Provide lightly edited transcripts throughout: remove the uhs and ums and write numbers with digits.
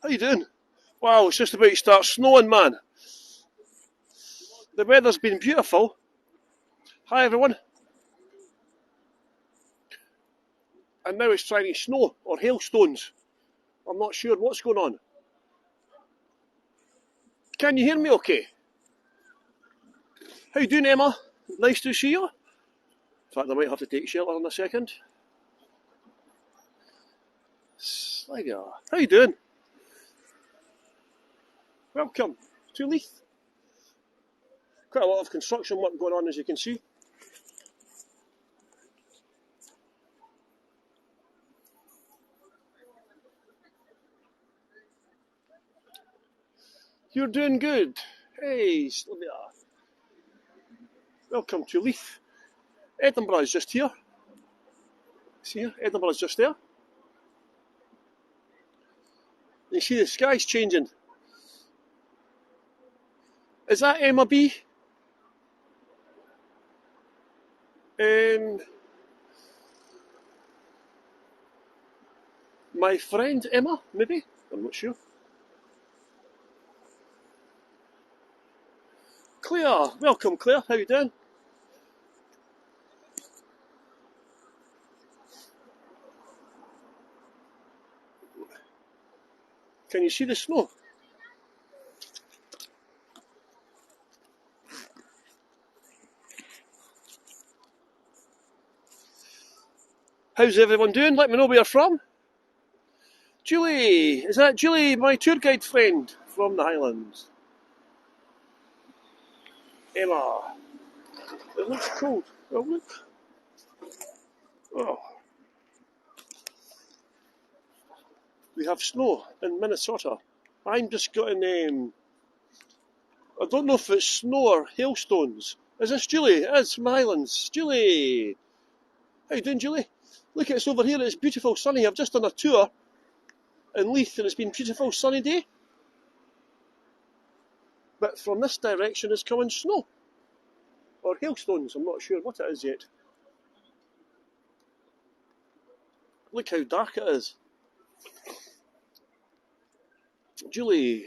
How you doing? Wow, it's just about to start snowing, man. The weather's been beautiful. Hi, everyone. And now it's trying to snow or hailstones. I'm not sure what's going on. Can you hear me okay? How you doing, Emma? Nice to see you. In fact, I might have to take shelter in a second. There you are. How you doing? Welcome to Leith. Quite a lot of construction work going on, as you can see. You're doing good. Hey, Sylvia. Welcome to Leith. Edinburgh is just here. See here? Edinburgh is just there. You see the sky's changing. Is that Emma B? My friend Emma, maybe? I'm not sure. Claire, welcome Claire, how you doing? Can you see the snow? How's everyone doing? Let me know where you're from. Julie, is that Julie, my tour guide friend from the Highlands? Emma, it looks cold. Oh, look. Oh. We have snow in Minnesota. I'm just getting, I don't know if it's snow or hailstones. Is this Julie? It is from the Highlands. Julie! How you doing, Julie? Look, it's over here, it's beautiful sunny. I've just done a tour in Leith and it's been a beautiful sunny day. But from this direction is coming snow. Or hailstones, I'm not sure what it is yet. Look how dark it is. Julie.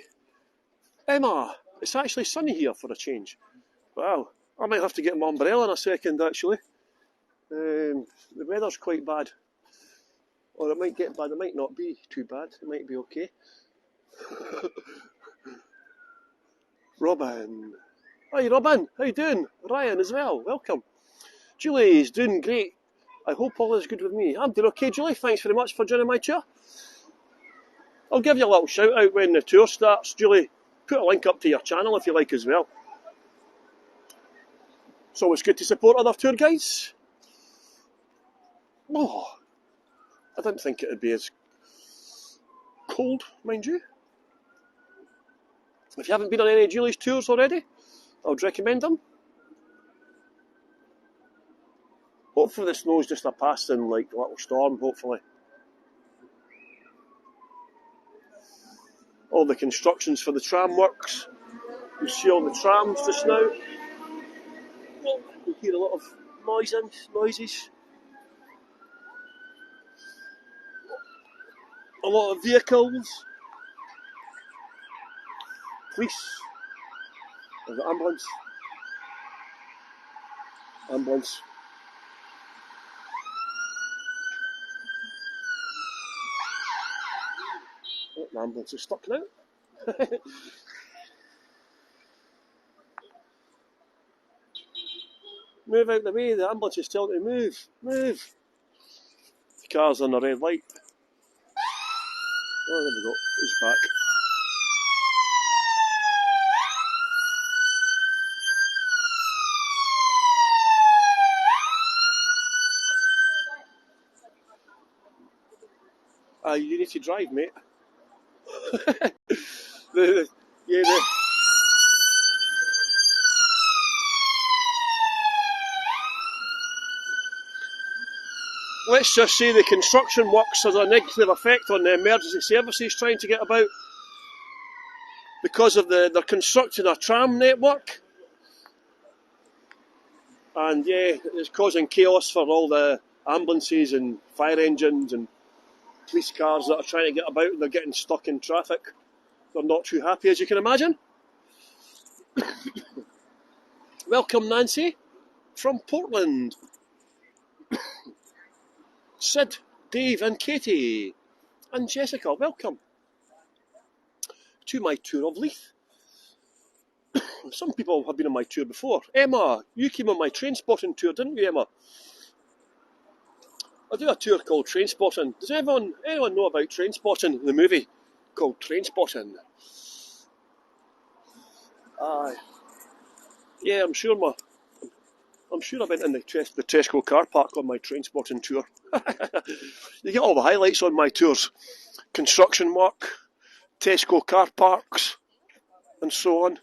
Emma, it's actually sunny here for a change. Wow, I might have to get my umbrella in a second actually. The weather's quite bad. Or it might get bad, it might not be too bad, it might be okay. Robin. Hi Robin, how you doing? Ryan as well, welcome. Julie's doing great. I hope all is good with me. I'm doing okay, Julie, thanks very much for joining my tour. I'll give you a little shout out when the tour starts, Julie. Put a link up to your channel if you like as well. It's always good to support other tour guides. Oh, I didn't think it would be as cold, mind you. If you haven't been on any of Julie's tours already, I would recommend them. Hopefully the snow's just a passing little storm, hopefully. All the constructions for the tram works. You see all the trams just now. You hear a lot of noises. A lot of vehicles. Police. There's an ambulance. Ambulance. Oh, the ambulance is stuck now. Move out the way, the ambulance is telling you to move. Move. The car's on the red light. Oh, there we go. He's back. You need to drive, mate. Let's just say the construction works has a negative effect on the emergency services trying to get about because of they're constructing a tram network. And yeah, it's causing chaos for all the ambulances and fire engines and Police cars that are trying to get about and they're getting stuck in traffic. They're not too happy, as you can imagine. Welcome, Nancy, from Portland. Sid, Dave and Katie and Jessica, welcome to my tour of Leith. Some people have been on my tour before. Emma, you came on my train spotting tour, didn't you, Emma? I do a tour called Train Spotting. Does anyone know about Train Spotting, the movie called Train Spotting? Aye. Yeah, I'm sure I went in the Tesco car park on my Train Spotting tour. You get all the highlights on my tours. Construction work, Tesco car parks, and so on.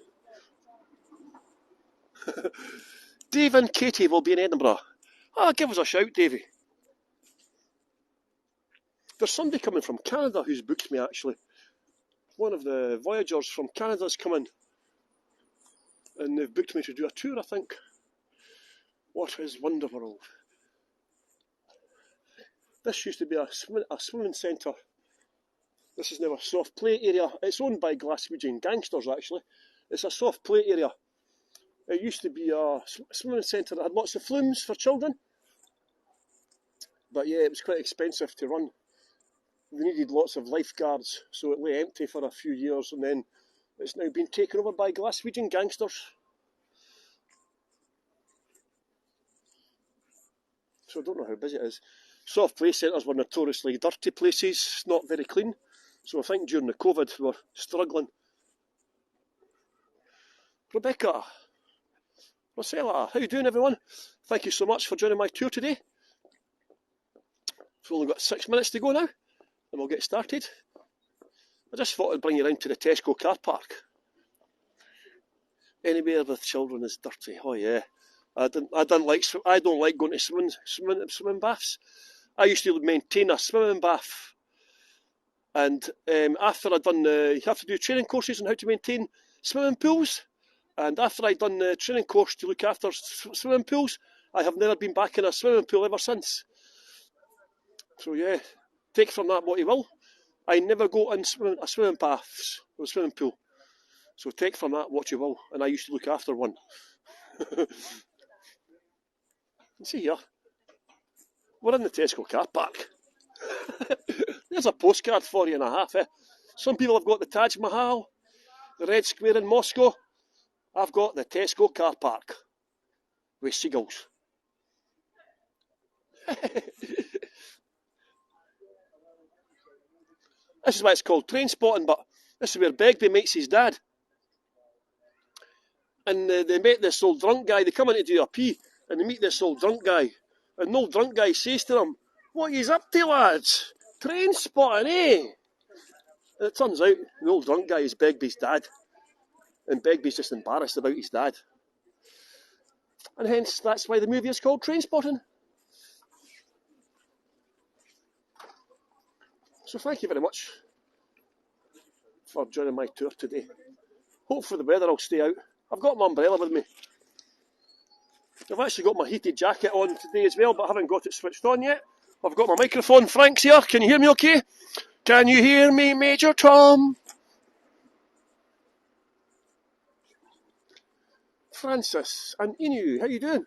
Dave and Katie will be in Edinburgh. Give us a shout, Davey. There's somebody coming from Canada who's booked me, actually. One of the Voyagers from Canada's coming. And they've booked me to do a tour, I think. What is Wonderworld? This used to be a swimming centre. This is now a soft play area. It's owned by Glaswegian gangsters, actually. It's a soft play area. It used to be a swimming centre that had lots of flumes for children. But yeah, it was quite expensive to run. They needed lots of lifeguards, so it lay empty for a few years, and then it's now been taken over by Glaswegian gangsters. So I don't know how busy it is. Soft play centres were notoriously dirty places, not very clean. So I think during the COVID we were struggling. Rebecca, Rosella, how you doing, everyone? Thank you so much for joining my tour today. We've only got 6 minutes to go now, and we'll get started. I just thought I'd bring you round to the Tesco car park. Anywhere with children is dirty. Oh yeah, I don't like going to swimming baths. I used to maintain a swimming bath, and after I'd done you have to do training courses on how to maintain swimming pools. And after I'd done the training course to look after swimming pools, I have never been back in a swimming pool ever since. So yeah, take from that what you will. I never go in swimming baths or swimming pool. So take from that what you will. And I used to look after one. See here, we're in the Tesco car park. There's a postcard for you and a half. Some people have got the Taj Mahal, the Red Square in Moscow. I've got the Tesco car park with seagulls. This is why it's called train spotting, but this is where Begbie meets his dad. And they met this old drunk guy. They come in to do a pee, and they meet this old drunk guy. And the old drunk guy says to them, "What yous up to, lads? Train spotting, eh?" And it turns out the old drunk guy is Begbie's dad. And Begbie's just embarrassed about his dad. And hence, that's why the movie is called Train Spotting. So thank you very much for joining my tour today. Hopefully the weather will stay out. I've got my umbrella with me. I've actually got my heated jacket on today as well, but I haven't got it switched on yet. I've got my microphone. Frank's here. Can you hear me okay? Can you hear me, Major Tom? Francis and Inu, how you doing?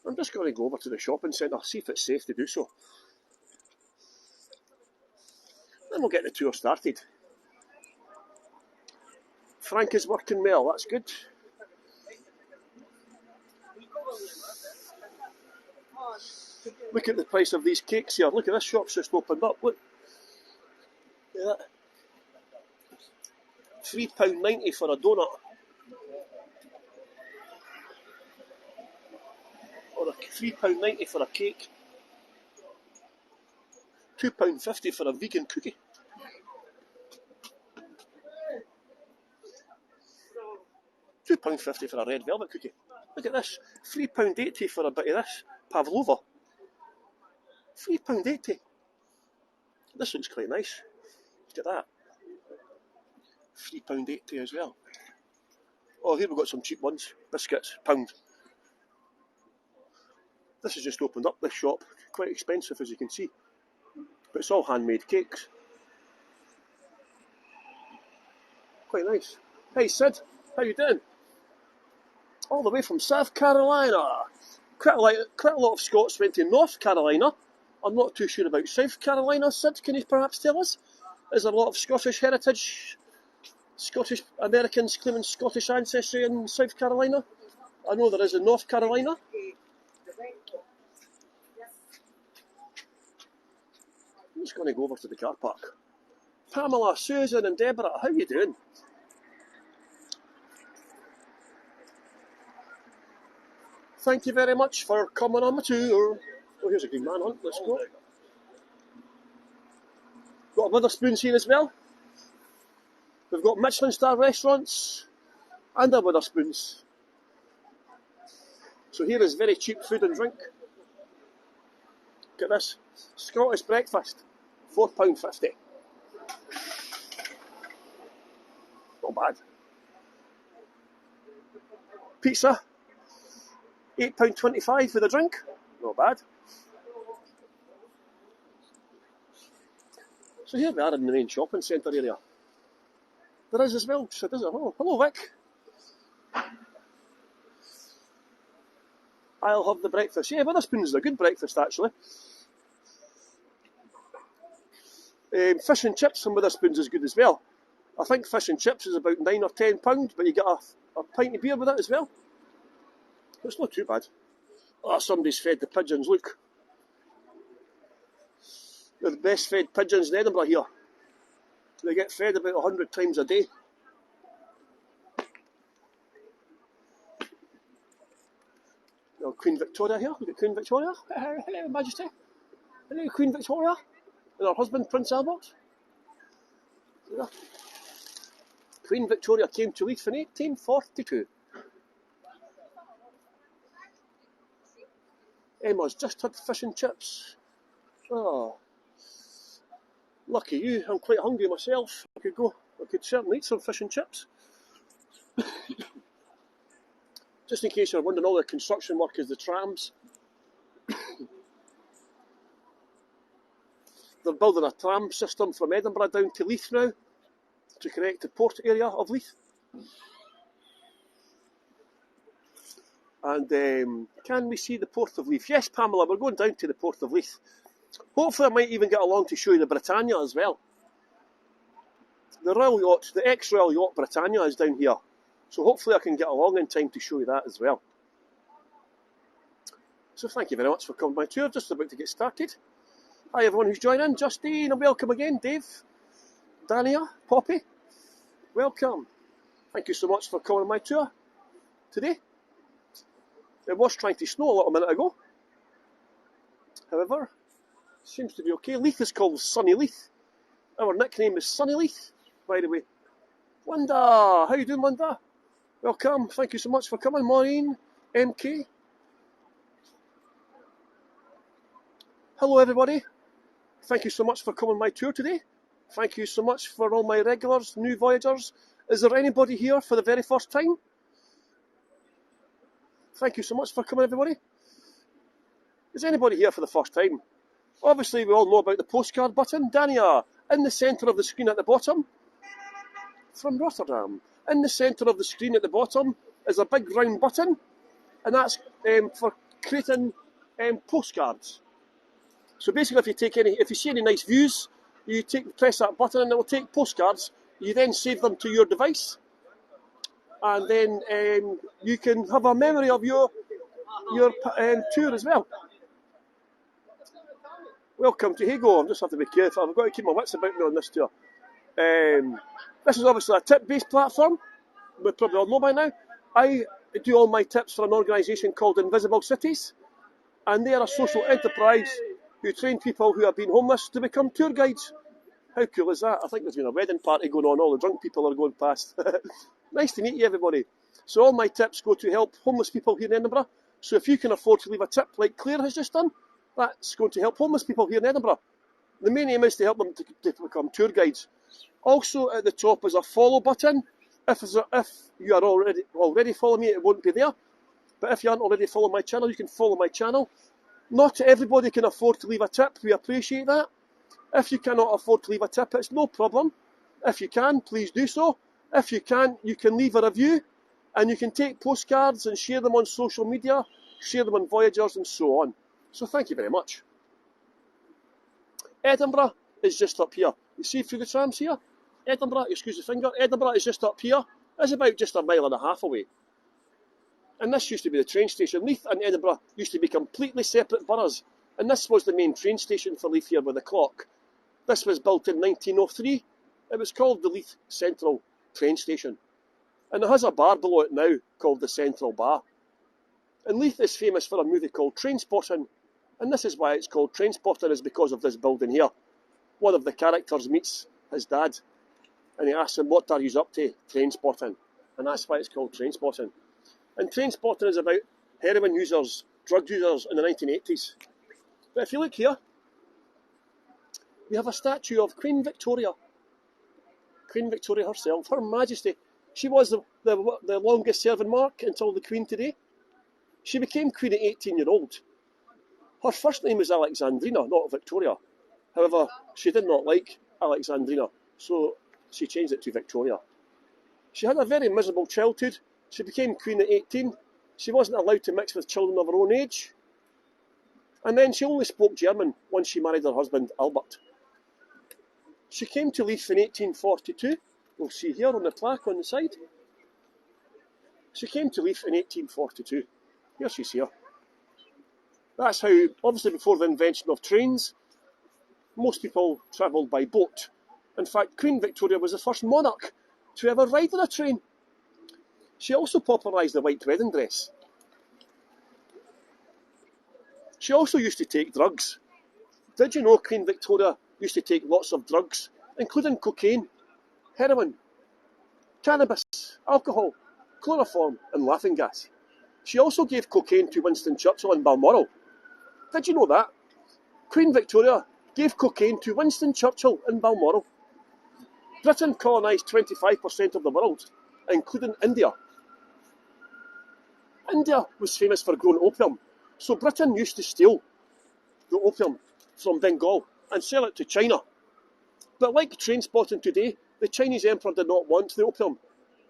I'm just going to go over to the shopping centre, see if it's safe to do so. Then we'll get the tour started. Frank is working well, that's good. Look at the price of these cakes here. Look at this shop's just opened up. Look. Look at that. £3.90 for a donut. Or £3.90 for a cake. £2.50 for a vegan cookie. £2.50 for a red velvet cookie. Look at this. £3.80 for a bit of this. Pavlova. £3.80. This looks quite nice. Look at that. £3.80 as well. Oh, here we've got some cheap ones. Biscuits, £1. This has just opened up, this shop. Quite expensive, as you can see. But it's all handmade cakes. Quite nice. Hey Sid, how you doing? All the way from South Carolina. Quite a lot of Scots went to North Carolina. I'm not too sure about South Carolina. Sid, can you perhaps tell us? Is there a lot of Scottish heritage, Scottish Americans claiming Scottish ancestry in South Carolina? I know there is in North Carolina. I'm just going to go over to the car park. Pamela, Susan and Deborah, how you doing? Thank you very much for coming on my tour. Oh, here's a green man on. Let's go. Got Witherspoons here as well. We've got Michelin star restaurants and a Witherspoons. So here is very cheap food and drink. Look at this. Scottish breakfast. £4.50. Not bad. Pizza. £8.25 for the drink. Not bad. So here we are in the main shopping centre area. There is as well. So hello Vic. I'll have the breakfast. Yeah, Witherspoons is a good breakfast actually. Fish and chips from Witherspoons is good as well. I think fish and chips is about £9 or £10, but you get a pint of beer with it as well. It's not too bad. Oh, somebody's fed the pigeons, look. They're the best fed pigeons in Edinburgh here. They get fed about 100 times a day. Oh, Queen Victoria here. Look at Queen Victoria. Hello, Majesty. Hello, Queen Victoria. And her husband, Prince Albert. Yeah. Queen Victoria came to Leith in 1842. Emma's just had fish and chips. Oh, lucky you. I'm quite hungry myself. I could certainly eat some fish and chips. Just in case you're wondering, all the construction work is the trams. They're building a tram system from Edinburgh down to Leith now to connect the port area of Leith. And can we see the Port of Leith? Yes, Pamela, we're going down to the Port of Leith. Hopefully I might even get along to show you the Britannia as well. The Royal Yacht, the ex-Royal Yacht Britannia is down here. So hopefully I can get along in time to show you that as well. So thank you very much for coming to my tour. Just about to get started. Hi everyone who's joining. Justine, and welcome again. Dave, Dania, Poppy, welcome. Thank you so much for coming on my tour today. It was trying to snow a little minute ago. However, seems to be okay. Leith is called Sunny Leith. Our nickname is Sunny Leith, by the way. Linda, how you doing, Linda? Welcome. Thank you so much for coming. Maureen, MK. Hello, everybody. Thank you so much for coming on my tour today. Thank you so much for all my regulars, new voyagers. Is there anybody here for the very first time? Thank you so much for coming, everybody. Is anybody here for the first time? Obviously, we all know about the postcard button. Dania, in the centre of the screen at the bottom. From Rotterdam. In the centre of the screen at the bottom is a big round button. And that's for creating postcards. So basically, if you see any nice views, you press that button and it will take postcards. You then save them to your device. And then you can have a memory of your tour as well. Welcome to Hago. I just have to be careful. I've got to keep my wits about me on this tour. This is obviously a tip-based platform. We probably all know by now. I do all my tips for an organisation called Invisible Cities. And they are a social enterprise who train people who have been homeless to become tour guides. How cool is that? I think there's been a wedding party going on. All the drunk people are going past. Nice to meet you, everybody. So all my tips go to help homeless people here in Edinburgh. So if you can afford to leave a tip like Claire has just done, that's going to help homeless people here in Edinburgh. The main aim is to help them to become tour guides. Also at the top is a follow button. If you are already following me, it won't be there. But if you aren't already following my channel, you can follow my channel. Not everybody can afford to leave a tip. We appreciate that. If you cannot afford to leave a tip, it's no problem. If you can, please do so. If you can't, you can leave a review, and you can take postcards and share them on social media, share them on Voyagers and so on. So thank you very much. Edinburgh is just up here. You see through the trams here? Edinburgh, excuse the finger, Edinburgh is just up here. It's about just a mile and a half away. And this used to be the train station. Leith and Edinburgh used to be completely separate boroughs. And this was the main train station for Leith here with the clock. This was built in 1903. It was called the Leith Central Train Station. And it has a bar below it now called the Central Bar. And Leith is famous for a movie called Trainspotting. And this is why it's called Trainspotting, is because of this building here. One of the characters meets his dad. And he asks him, what are you up to? Trainspotting. And that's why it's called Trainspotting. And Trainspotting is about heroin users, drug users in the 1980s. But if you look here, we have a statue of Queen Victoria. Queen Victoria herself, Her Majesty. She was the longest serving monarch until the Queen today. She became Queen at 18-year-old. Her first name was Alexandrina, not Victoria. However, she did not like Alexandrina, so she changed it to Victoria. She had a very miserable childhood. She became Queen at 18. She wasn't allowed to mix with children of her own age. And then she only spoke German once she married her husband, Albert. She came to Leith in 1842. We'll see here on the plaque on the side. She came to Leith in 1842. Here she's here. That's how, obviously before the invention of trains, most people travelled by boat. In fact, Queen Victoria was the first monarch to ever ride on a train. She also popularised the white wedding dress. She also used to take drugs. Did you know Queen Victoria used to take lots of drugs, including cocaine, heroin, cannabis, alcohol, chloroform and laughing gas? She also gave cocaine to Winston Churchill in Balmoral. Did you know that? Queen Victoria gave cocaine to Winston Churchill in Balmoral. Britain colonised 25% of the world, including India. India was famous for growing opium, so Britain used to steal the opium from Bengal and sell it to China. But like Trainspotting today, the Chinese emperor did not want the opium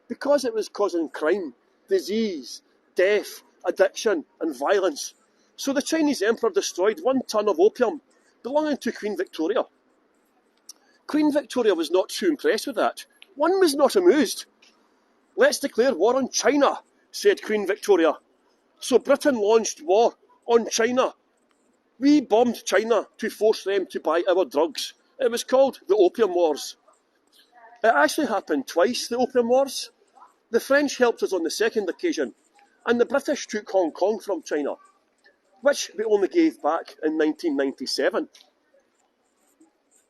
because it was causing crime, disease, death, addiction and violence. So the Chinese emperor destroyed 1 ton of opium belonging to Queen Victoria. Queen Victoria was not too impressed with that. One was not amused. Let's declare war on China, said Queen Victoria. So Britain launched war on China. We bombed China to force them to buy our drugs. It was called the Opium Wars. It actually happened twice, the Opium Wars. The French helped us on the second occasion, and the British took Hong Kong from China, which we only gave back in 1997.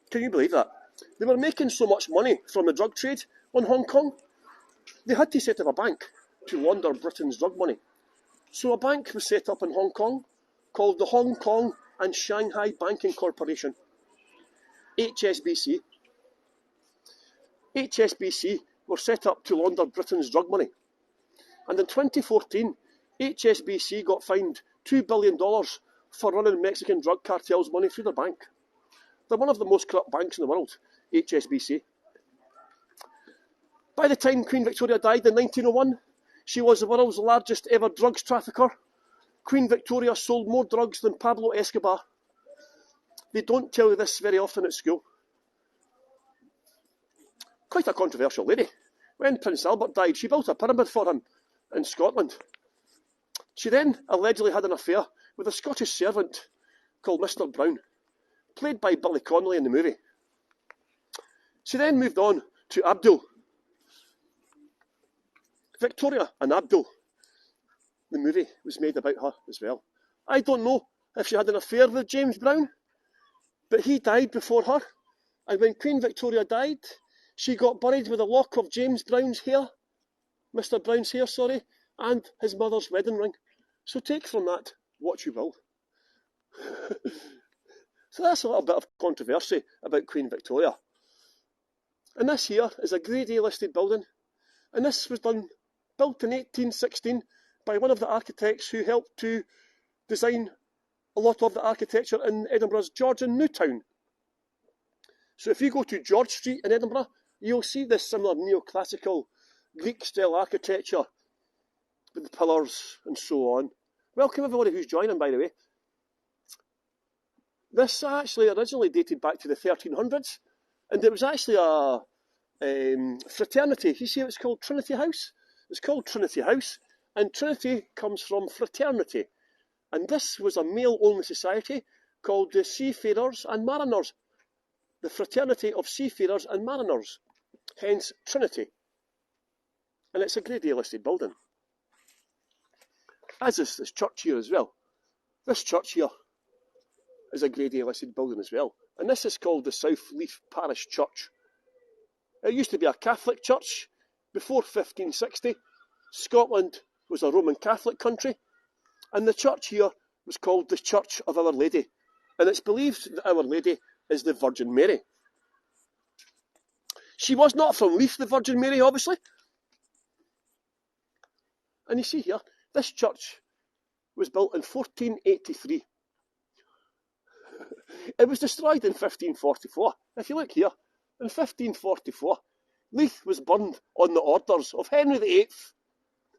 Can you believe that? They were making so much money from the drug trade on Hong Kong, they had to set up a bank to launder Britain's drug money. So a bank was set up in Hong Kong called the Hong Kong and Shanghai Banking Corporation, HSBC. HSBC were set up to launder Britain's drug money. And in 2014, HSBC got fined $2 billion for running Mexican drug cartels' money through their bank. They're one of the most corrupt banks in the world, HSBC. By the time Queen Victoria died in 1901, she was the world's largest ever drugs trafficker. Queen Victoria sold more drugs than Pablo Escobar. They don't tell you this very often at school. Quite a controversial lady. When Prince Albert died, she built a pyramid for him in Scotland. She then allegedly had an affair with a Scottish servant called Mr. Brown, played by Billy Connolly in the movie. She then moved on to Abdul. Victoria and Abdul. The movie was made about her as well. I don't know if she had an affair with James Brown, but he died before her. And when Queen Victoria died, she got buried with a lock of James Brown's hair, Mr. Brown's hair, sorry, and his mother's wedding ring. So take from that what you will. So that's a little bit of controversy about Queen Victoria. And this here is a Grade A listed building. And this was built in 1816 by one of the architects who helped to design a lot of the architecture in Edinburgh's Georgian New Town. So if you go to George Street in Edinburgh, you'll see this similar neoclassical Greek-style architecture with the pillars and so on. Welcome everybody who's joining, by the way. This actually originally dated back to the 1300s, and it was actually a fraternity. You see it's called Trinity House? It's called Trinity House, and Trinity comes from fraternity. And this was a male-only society called the Seafarers and Mariners. The Fraternity of Seafarers and Mariners, hence Trinity. And it's a grade A listed building. As is this church here as well. This church here is a grade A listed building as well. And this is called the South Leith Parish Church. It used to be a Catholic church before 1560. Scotland was a Roman Catholic country. And the church here was called the Church of Our Lady. And it's believed that Our Lady is the Virgin Mary. She was not from Leith, the Virgin Mary, obviously. And you see here, this church was built in 1483. It was destroyed in 1544. If you look here, in 1544, Leith was burned on the orders of Henry VIII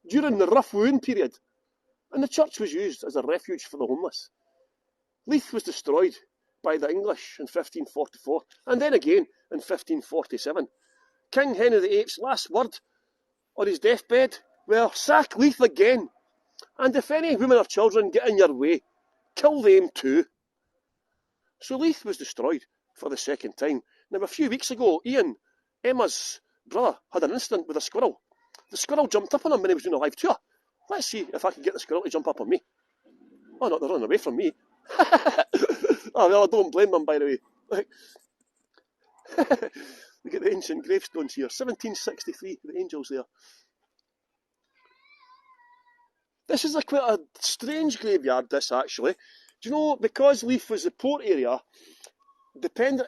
during the Rough Wound period, and the church was used as a refuge for the homeless. Leith was destroyed by the English in 1544, and then again in 1547. King Henry VIII's last word on his deathbed were, "Sack Leith again, and if any women or children get in your way, kill them too." So Leith was destroyed for the second time. Now, a few weeks ago, Ian, Emma's brother, had an incident with a squirrel. The squirrel jumped up on him when he was doing a live tour. Let's see if I can get the squirrel to jump up on me. Oh, no, they're running away from me. Oh, well, I don't blame them, by the way. Look at the ancient gravestones here. 1763, the angels there. This is quite a strange graveyard, this, actually. Do you know, because Leith was the port area,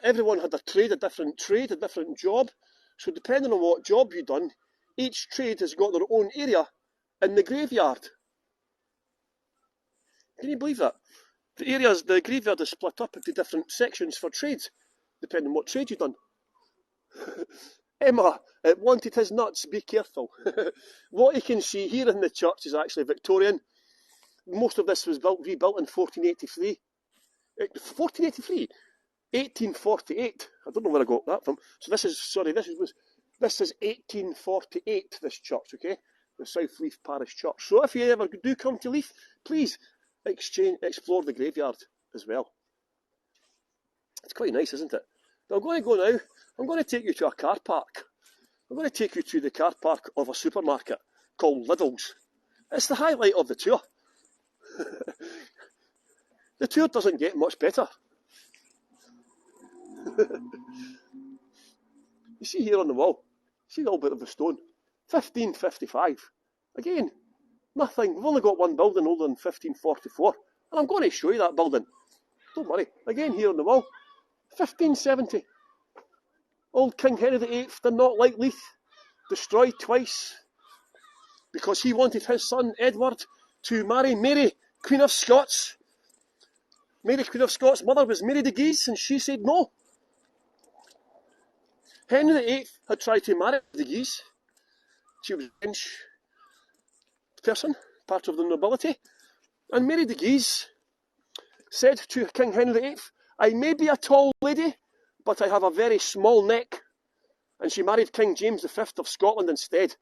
everyone had a different trade, a different job. So depending on what job you'd done, each trade has got their own area in the graveyard. Can you believe that? The graveyard is split up into different sections for trades, depending on what trade you've done. Emma, it wanted his nuts, be careful. What you can see here in the church is actually Victorian. Most of this was rebuilt in 1483. 1483? 1848. I don't know where I got that from. So this is 1848, this church, okay? The South Leith Parish Church. So if you ever do come to Leith, please explore the graveyard as well. It's quite nice, isn't it? Now I'm going to go now. I'm going to take you to a car park. I'm going to take you to the car park of a supermarket called Lidl's. It's the highlight of the tour. The tour doesn't get much better. You see here on the wall, see the little bit of the stone, 1555. Again, nothing. We've only got one building older than 1544, and I'm going to show you that building. Don't worry. Again here on the wall, 1570. Old King Henry VIII did not like Leith, destroyed twice, because he wanted his son Edward to marry Mary, Queen of Scots. Mary, Queen of Scots' mother was Mary de Guise, and she said no. Henry VIII had tried to marry de Guise. She was a French person, part of the nobility. And Mary de Guise said to King Henry VIII, "I may be a tall lady, but I have a very small neck." And she married King James V of Scotland instead.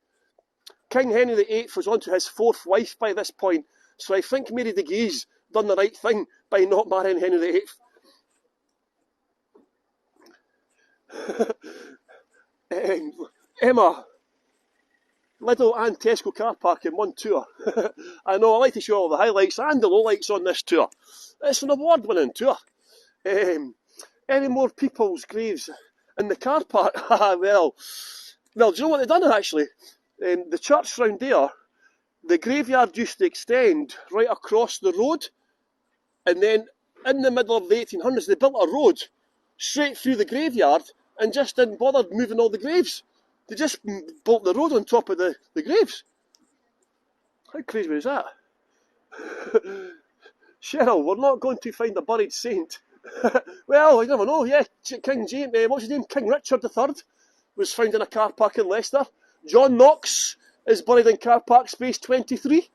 King Henry VIII was on to his fourth wife by this point, so I think Mary de Guise done the right thing by not marrying Henry VIII. Emma, Lidl and Tesco car park in one tour. I know, I like to show all the highlights and the lowlights on this tour. It's an award-winning tour. Any more people's graves in the car park? well, do you know what they've done actually? The church round there, the graveyard used to extend right across the road, and then in the middle of the 1800s they built a road straight through the graveyard and just didn't bother moving all the graves. They just built the road on top of the graves. How crazy was that? Cheryl, we're not going to find a buried saint. Well, you never know. Yeah, King James, what's his name? King Richard III was found in a car park in Leicester. John Knox is buried in car park space 23.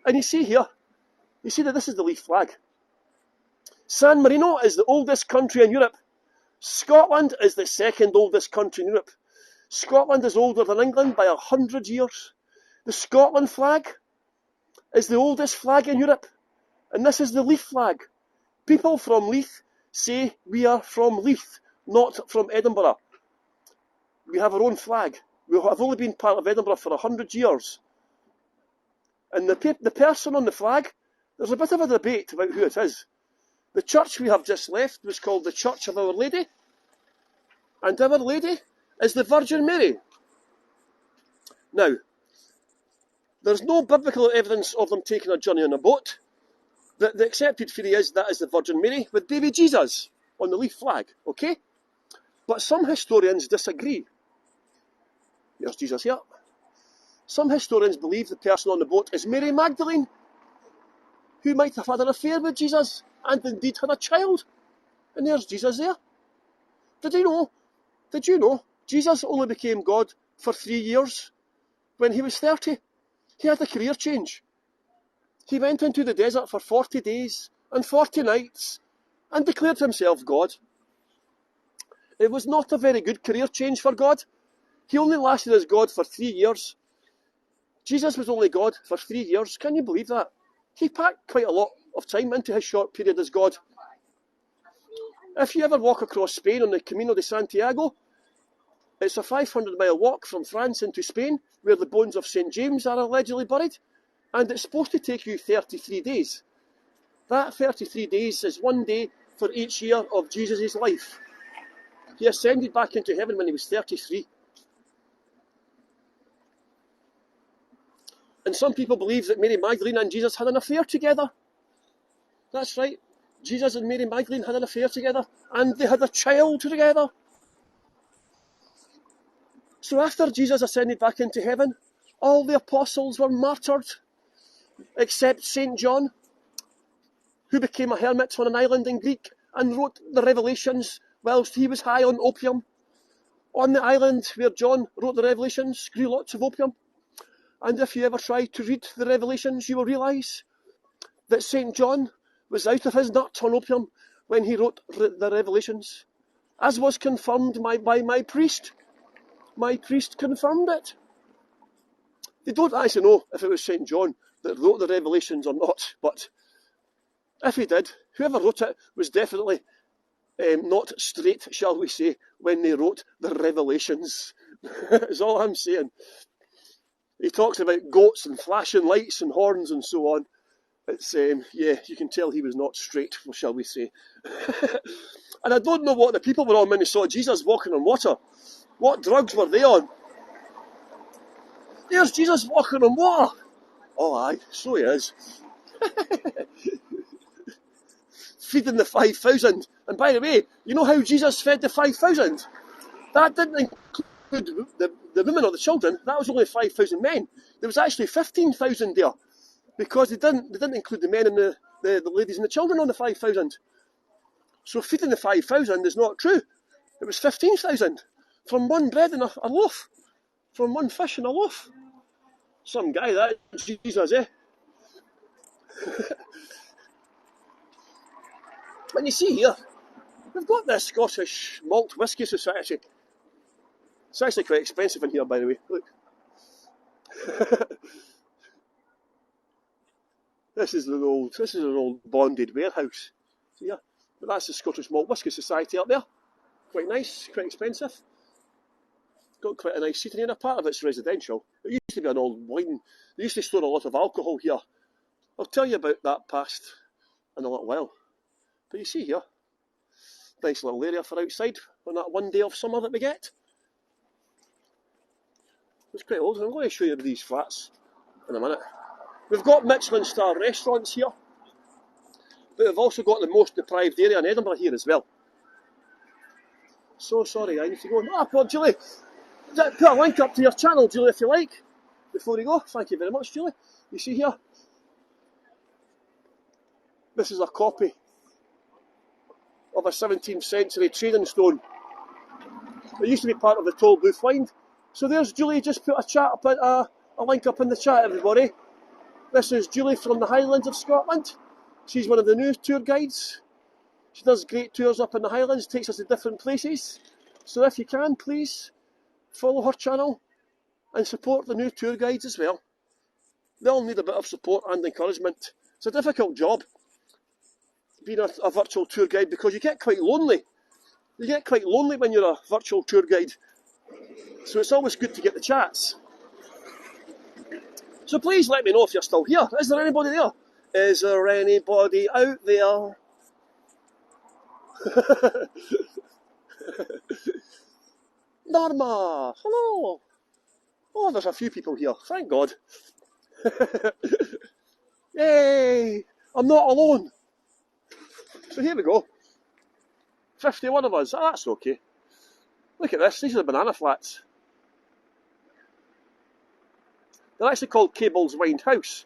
And you see here, you see that this is the Leith flag. San Marino is the oldest country in Europe. Scotland is the second oldest country in Europe. Scotland is older than England by 100 years. The Scotland flag is the oldest flag in Europe. And this is the Leith flag. People from Leith say we are from Leith, not from Edinburgh. We have our own flag. We have only been part of Edinburgh for 100 years. And the person on the flag, there's a bit of a debate about who it is. The church we have just left was called the Church of Our Lady. And Our Lady is the Virgin Mary. Now, there's no biblical evidence of them taking a journey on a boat. The accepted theory is that is the Virgin Mary with baby Jesus on the Leith flag, okay? But some historians disagree. There's Jesus here. Some historians believe the person on the boat is Mary Magdalene, who might have had an affair with Jesus and indeed had a child. And there's Jesus there. Did you know Jesus only became God for 3 years when he was 30? He had a career change. He went into the desert for 40 days and 40 nights and declared himself God. It was not a very good career change for God. He only lasted as God for 3 years. Jesus was only God for 3 years. Can you believe that? He packed quite a lot of time into his short period as God. If you ever walk across Spain on the Camino de Santiago, it's a 500-mile walk from France into Spain, where the bones of St. James are allegedly buried, and it's supposed to take you 33 days. That 33 days is 1 day for each year of Jesus' life. He ascended back into heaven when he was 33. And some people believe that Mary Magdalene and Jesus had an affair together. That's right. Jesus and Mary Magdalene had an affair together, and they had a child together. So after Jesus ascended back into heaven, all the apostles were martyred, except St. John, who became a hermit on an island in Greece and wrote the Revelations whilst he was high on opium. On the island where John wrote the Revelations grew lots of opium. And if you ever try to read the Revelations, you will realise that St. John was out of his nut on opium when he wrote the Revelations, as was confirmed by my priest. My priest confirmed it. They don't actually know if it was St. John that wrote the Revelations or not, but if he did, whoever wrote it was definitely not straight, shall we say, when they wrote the Revelations. That's all I'm saying. He talks about goats and flashing lights and horns and so on. It's, yeah, you can tell he was not straight, shall we say. And I don't know what the people were on when they saw Jesus walking on water. What drugs were they on? There's Jesus walking on water. Oh, aye, so he is. Feeding the 5,000. And by the way, you know how Jesus fed the 5,000? That didn't include the women or the children. That was only 5,000 men. There was actually 15,000 there, because they didn't include the men and the ladies and the children on the 5,000. So feeding the 5,000 is not true. It was 15,000 from one bread and a loaf, from one fish and a loaf. Some guy, that Jesus, eh? When you see here, we've got this Scottish Malt Whisky Society. It's actually quite expensive in here, by the way. Look. This is an old bonded warehouse. See here? But that's the Scottish Malt Whisky Society up there. Quite nice, quite expensive. Got quite a nice seating here. Part of it's residential. It used to be an old wine. They used to store a lot of alcohol here. I'll tell you about that past in a little while. But you see here, nice little area for outside on that 1 day of summer that we get. It's quite old, and I'm going to show you these flats in a minute. We've got Michelin star restaurants here, but we've also got the most deprived area in Edinburgh here as well. So sorry, I need to go. Well, Julie, put a link up to your channel, Julie, if you like, before we go. Thank you very much, Julie. You see here, this is a copy of a 17th century trading stone. It used to be part of the Tall Booth Wind. So there's Julie, just put a link up in the chat, everybody. This is Julie from the Highlands of Scotland. She's one of the new tour guides. She does great tours up in the Highlands, takes us to different places. So if you can, please follow her channel and support the new tour guides as well. They all need a bit of support and encouragement. It's a difficult job, being a virtual tour guide, because you get quite lonely. You get quite lonely when you're a virtual tour guide. So it's always good to get the chats. So please let me know if you're still here. Is there anybody there? Is there anybody out there? Norma, hello. Oh, there's a few people here. Thank God. Yay! I'm not alone. So here we go. 51 of us. Oh, that's okay. Look at this. These are the banana flats. They're actually called Cable's Wind House.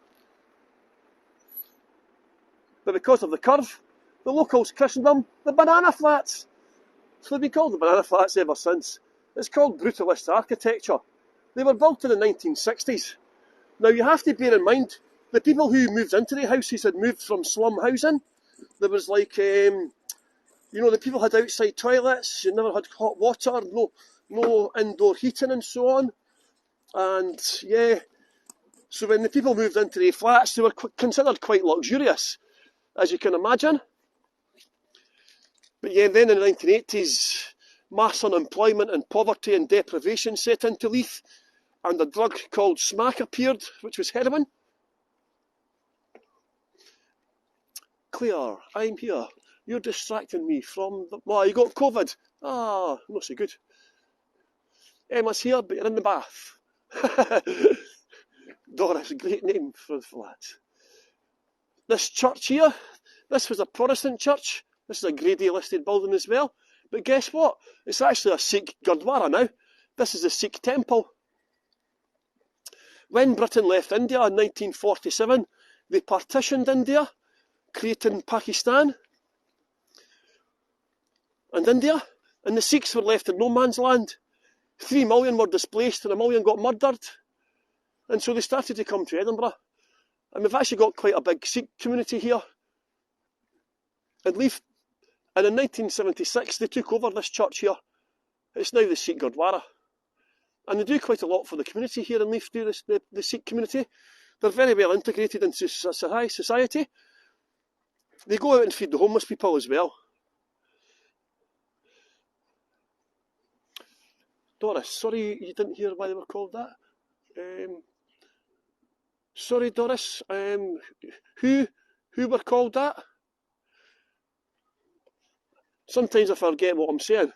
But because of the curve, the locals christened them the Banana Flats. So they've been called the Banana Flats ever since. It's called brutalist architecture. They were built in the 1960s. Now you have to bear in mind, the people who moved into the houses had moved from slum housing. There was like, the people had outside toilets, you never had hot water, no indoor heating and so on. And yeah, so when the people moved into the flats, they were considered quite luxurious, as you can imagine. But yeah, then in the 1980s, mass unemployment and poverty and deprivation set into Leith, and a drug called smack appeared, which was heroin. Claire, I'm here. You're distracting me from the... Oh, you got COVID. Ah, not so good. Emma's here, but you're in the bath. Doris, great name for the flat. This church here, this was a Protestant church. This is a Grade A listed building as well. But guess what? It's actually a Sikh Gurdwara now. This is a Sikh temple. When Britain left India in 1947, they partitioned India, creating Pakistan and India, and the Sikhs were left in no man's land. 3 million were displaced and 1 million got murdered. And so they started to come to Edinburgh. And we've actually got quite a big Sikh community here in Leith. And in 1976, they took over this church here. It's now the Sikh Gurdwara. And they do quite a lot for the community here in Leith, the Sikh community. They're very well integrated into society. They go out and feed the homeless people as well. Doris, sorry you didn't hear why they were called that. Sorry, Doris. Who were called that? Sometimes I forget what I'm saying.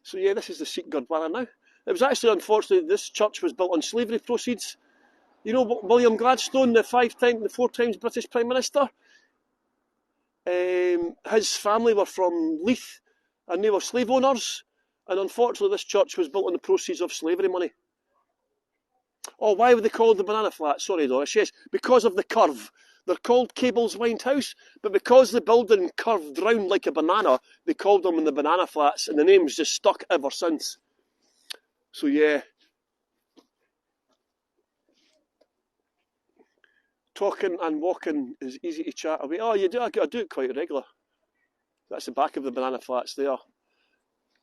So yeah, this is the Sikh Gurdwara now. It was actually, unfortunately, this church was built on slavery proceeds. You know, William Gladstone, the 4 times British Prime Minister, his family were from Leith, and they were slave owners. And unfortunately, this church was built on the proceeds of slavery money. Oh, why were they called the Banana Flats? Sorry, Doris. Yes, because of the curve. They're called Cable's Wind House, but because the building curved round like a banana, they called them the Banana Flats, and the name's just stuck ever since. So yeah. Talking and walking is easy to chat away. Oh, you do? I do it quite regular. That's the back of the Banana Flats there.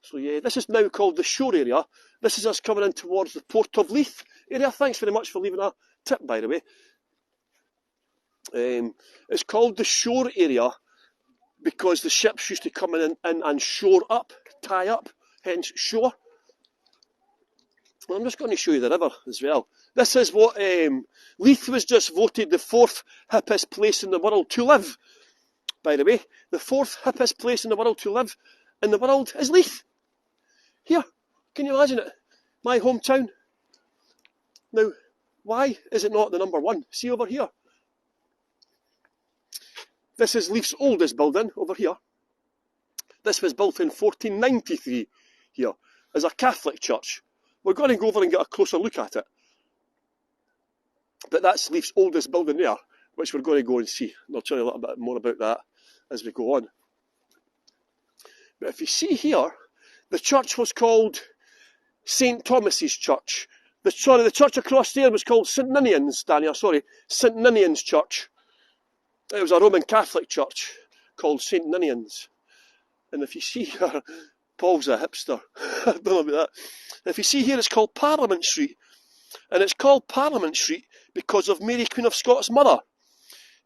So yeah, this is now called the Shore area. This is us coming in towards the Port of Leith area. Thanks very much for leaving a tip, by the way. It's called the Shore area because the ships used to come in and shore up, tie up, hence shore. Well, I'm just going to show you the river as well. This is what Leith was just voted the 4th hippest place in the world to live. By the way, the 4th hippest place in the world to live in the world is Leith. Here, can you imagine it? My hometown. Now, why is it not the number 1? See over here. This is Leith's oldest building over here. This was built in 1493 here as a Catholic church. We're going to go over and get a closer look at it. But that's Leith's oldest building there. which we're going to go and see. And I'll tell you a little bit more about that as we go on. But if you see here, the church was called St. Thomas's Church. The church across there was called St. Ninian's, St. Ninian's Church. It was a Roman Catholic church called St. Ninian's. And if you see here, Paul's a hipster. I don't know about that. If you see here, it's called Parliament Street. And it's called Parliament Street because of Mary Queen of Scots' mother.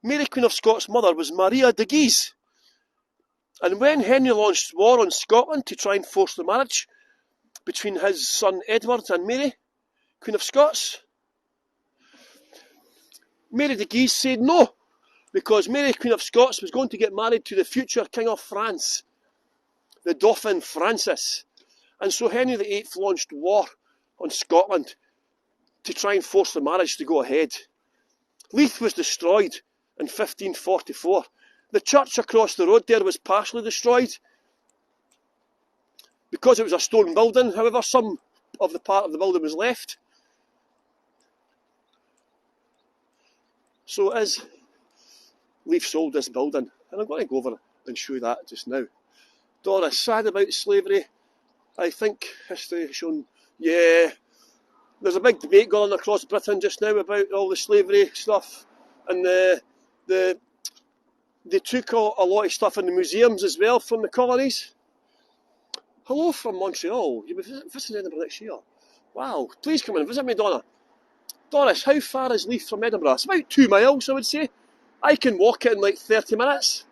Mary Queen of Scots' mother was Maria de Guise. And when Henry launched war on Scotland to try and force the marriage between his son Edward and Mary, Queen of Scots, Mary de Guise said no, because Mary Queen of Scots was going to get married to the future King of France, the Dauphin Francis. And so Henry VIII launched war on Scotland to try and force the marriage to go ahead. Leith was destroyed in 1544. The church across the road there was partially destroyed because it was a stone building. However, some of the part of the building was left. So as Leith sold this building, and I'm going to go over and show you that just now. Doris, sad about slavery. I think history has shown, yeah, there's a big debate going on across Britain just now about all the slavery stuff, and they took a lot of stuff in the museums as well from the colonies. Hello from Montreal. You'll be visiting Edinburgh next year. Wow. Please come and visit me, Donna. Doris, how far is Leith from Edinburgh? It's about 2 miles, I would say. I can walk it in like 30 minutes.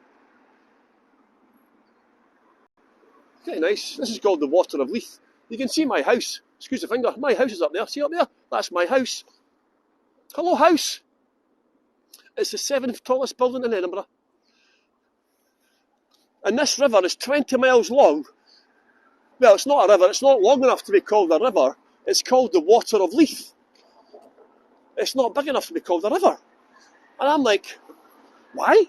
Pretty nice. This is called the Water of Leith. You can see my house. Excuse the finger. My house is up there. See up there? That's my house. Hello, house. It's the 7th tallest building in Edinburgh. And this river is 20 miles long. Well, it's not a river. It's not long enough to be called a river. It's called the Water of Leith. It's not big enough to be called a river. And I'm like, why?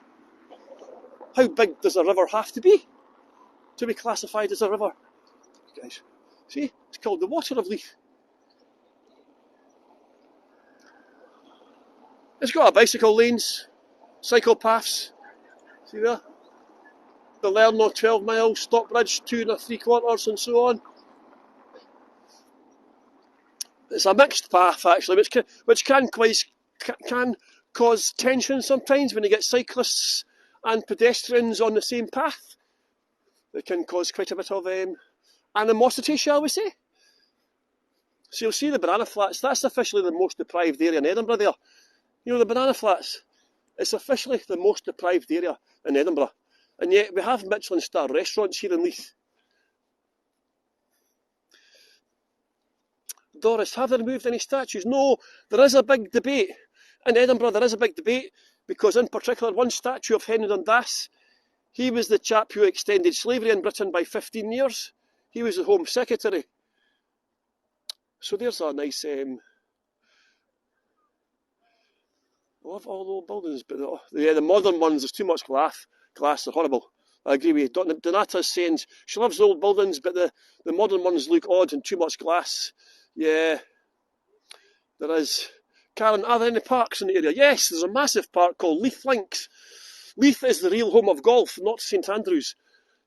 How big does a river have to be classified as a river? Guys, see? It's called the Water of Leith. It's got a bicycle lanes, cycle paths. See there? The Lerno 12 miles, Stockbridge 2 3/4, and so on. It's a mixed path actually, which can cause tension sometimes when you get cyclists and pedestrians on the same path. It can cause quite a bit of animosity, shall we say. So you'll see the Banana Flats. That's officially the most deprived area in Edinburgh there. You know, the Banana Flats, it's officially the most deprived area in Edinburgh. And yet we have Michelin star restaurants here in Leith. Doris, have they removed any statues? No, there is a big debate. In Edinburgh there is a big debate because in particular one statue of Henry Dundas, he was the chap who extended slavery in Britain by 15 years. He was the Home Secretary. So there's a nice... I love all the old buildings, but the modern ones, there's too much glass, they're horrible. I agree with you. Donata's saying she loves the old buildings, but the modern ones look odd and too much glass. Yeah, there is. Karen, are there any parks in the area? Yes, there's a massive park called Leith Links. Leith is the real home of golf, not St Andrews.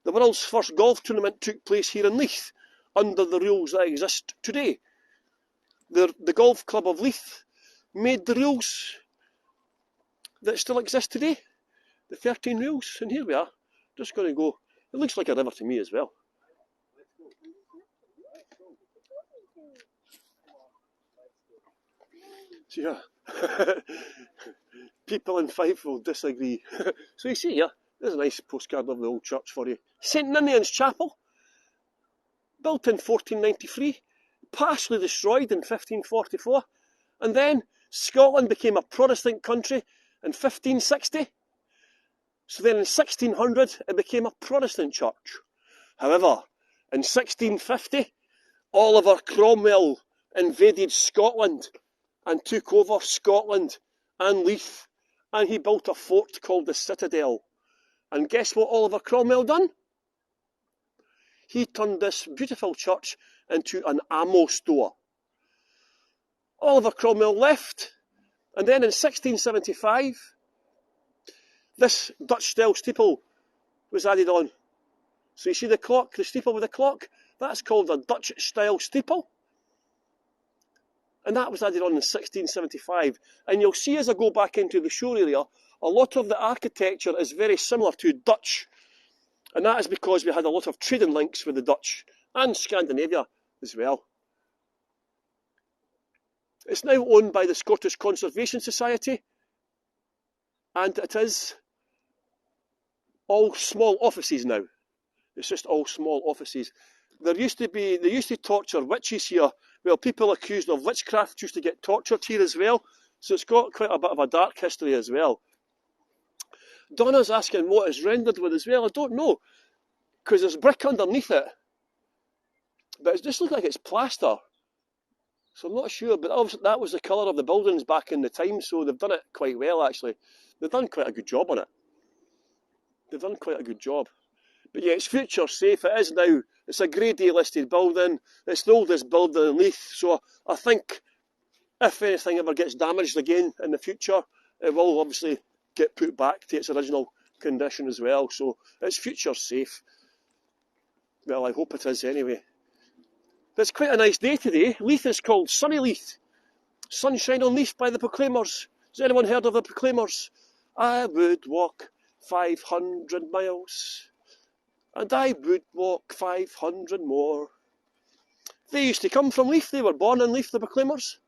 The world's first golf tournament took place here in Leith, under the rules that exist today. The Golf Club of Leith made the rules that still exist today. The 13 rules, and here we are. Just going to go. It looks like a river to me as well. So yeah, people in Fife will disagree. So you see here, there's a nice postcard of the old church for you. St Ninian's Chapel, built in 1493, partially destroyed in 1544, and then Scotland became a Protestant country in 1560. So then in 1600 it became a Protestant church. However, in 1650, Oliver Cromwell invaded Scotland and took over Scotland and Leith, and he built a fort called the Citadel. And guess what Oliver Cromwell done? He turned this beautiful church into an ammo store. Oliver Cromwell left, and then in 1675, this Dutch-style steeple was added on. So you see the clock, the steeple with the clock? That's called a Dutch-style steeple. And that was added on in 1675. And you'll see as I go back into the show area, a lot of the architecture is very similar to Dutch. And that is because we had a lot of trading links with the Dutch and Scandinavia as well. It's now owned by the Scottish Conservation Society, and it is all small offices now. It's just all small offices. They used to torture witches here. Well, people accused of witchcraft used to get tortured here as well. So it's got quite a bit of a dark history as well. Donna's asking what it's rendered with as well. I don't know, because there's brick underneath it. But it just looks like it's plaster. So I'm not sure, but obviously that was the colour of the buildings back in the time, so they've done it quite well actually. They've done quite a good job on it. They've done quite a good job. But yeah, it's future safe. It is now. It's a Grade A listed building. It's the oldest building in Leith. So I think if anything ever gets damaged again in the future, it will obviously get put back to its original condition as well. So it's future safe. Well, I hope it is anyway. But it's quite a nice day today. Leith is called Sunny Leith. Sunshine on Leith by the Proclaimers. Has anyone heard of the Proclaimers? I would walk 500 miles. And I would walk 500 more. They used to come from Leith. They were born in Leith, the Proclaimers.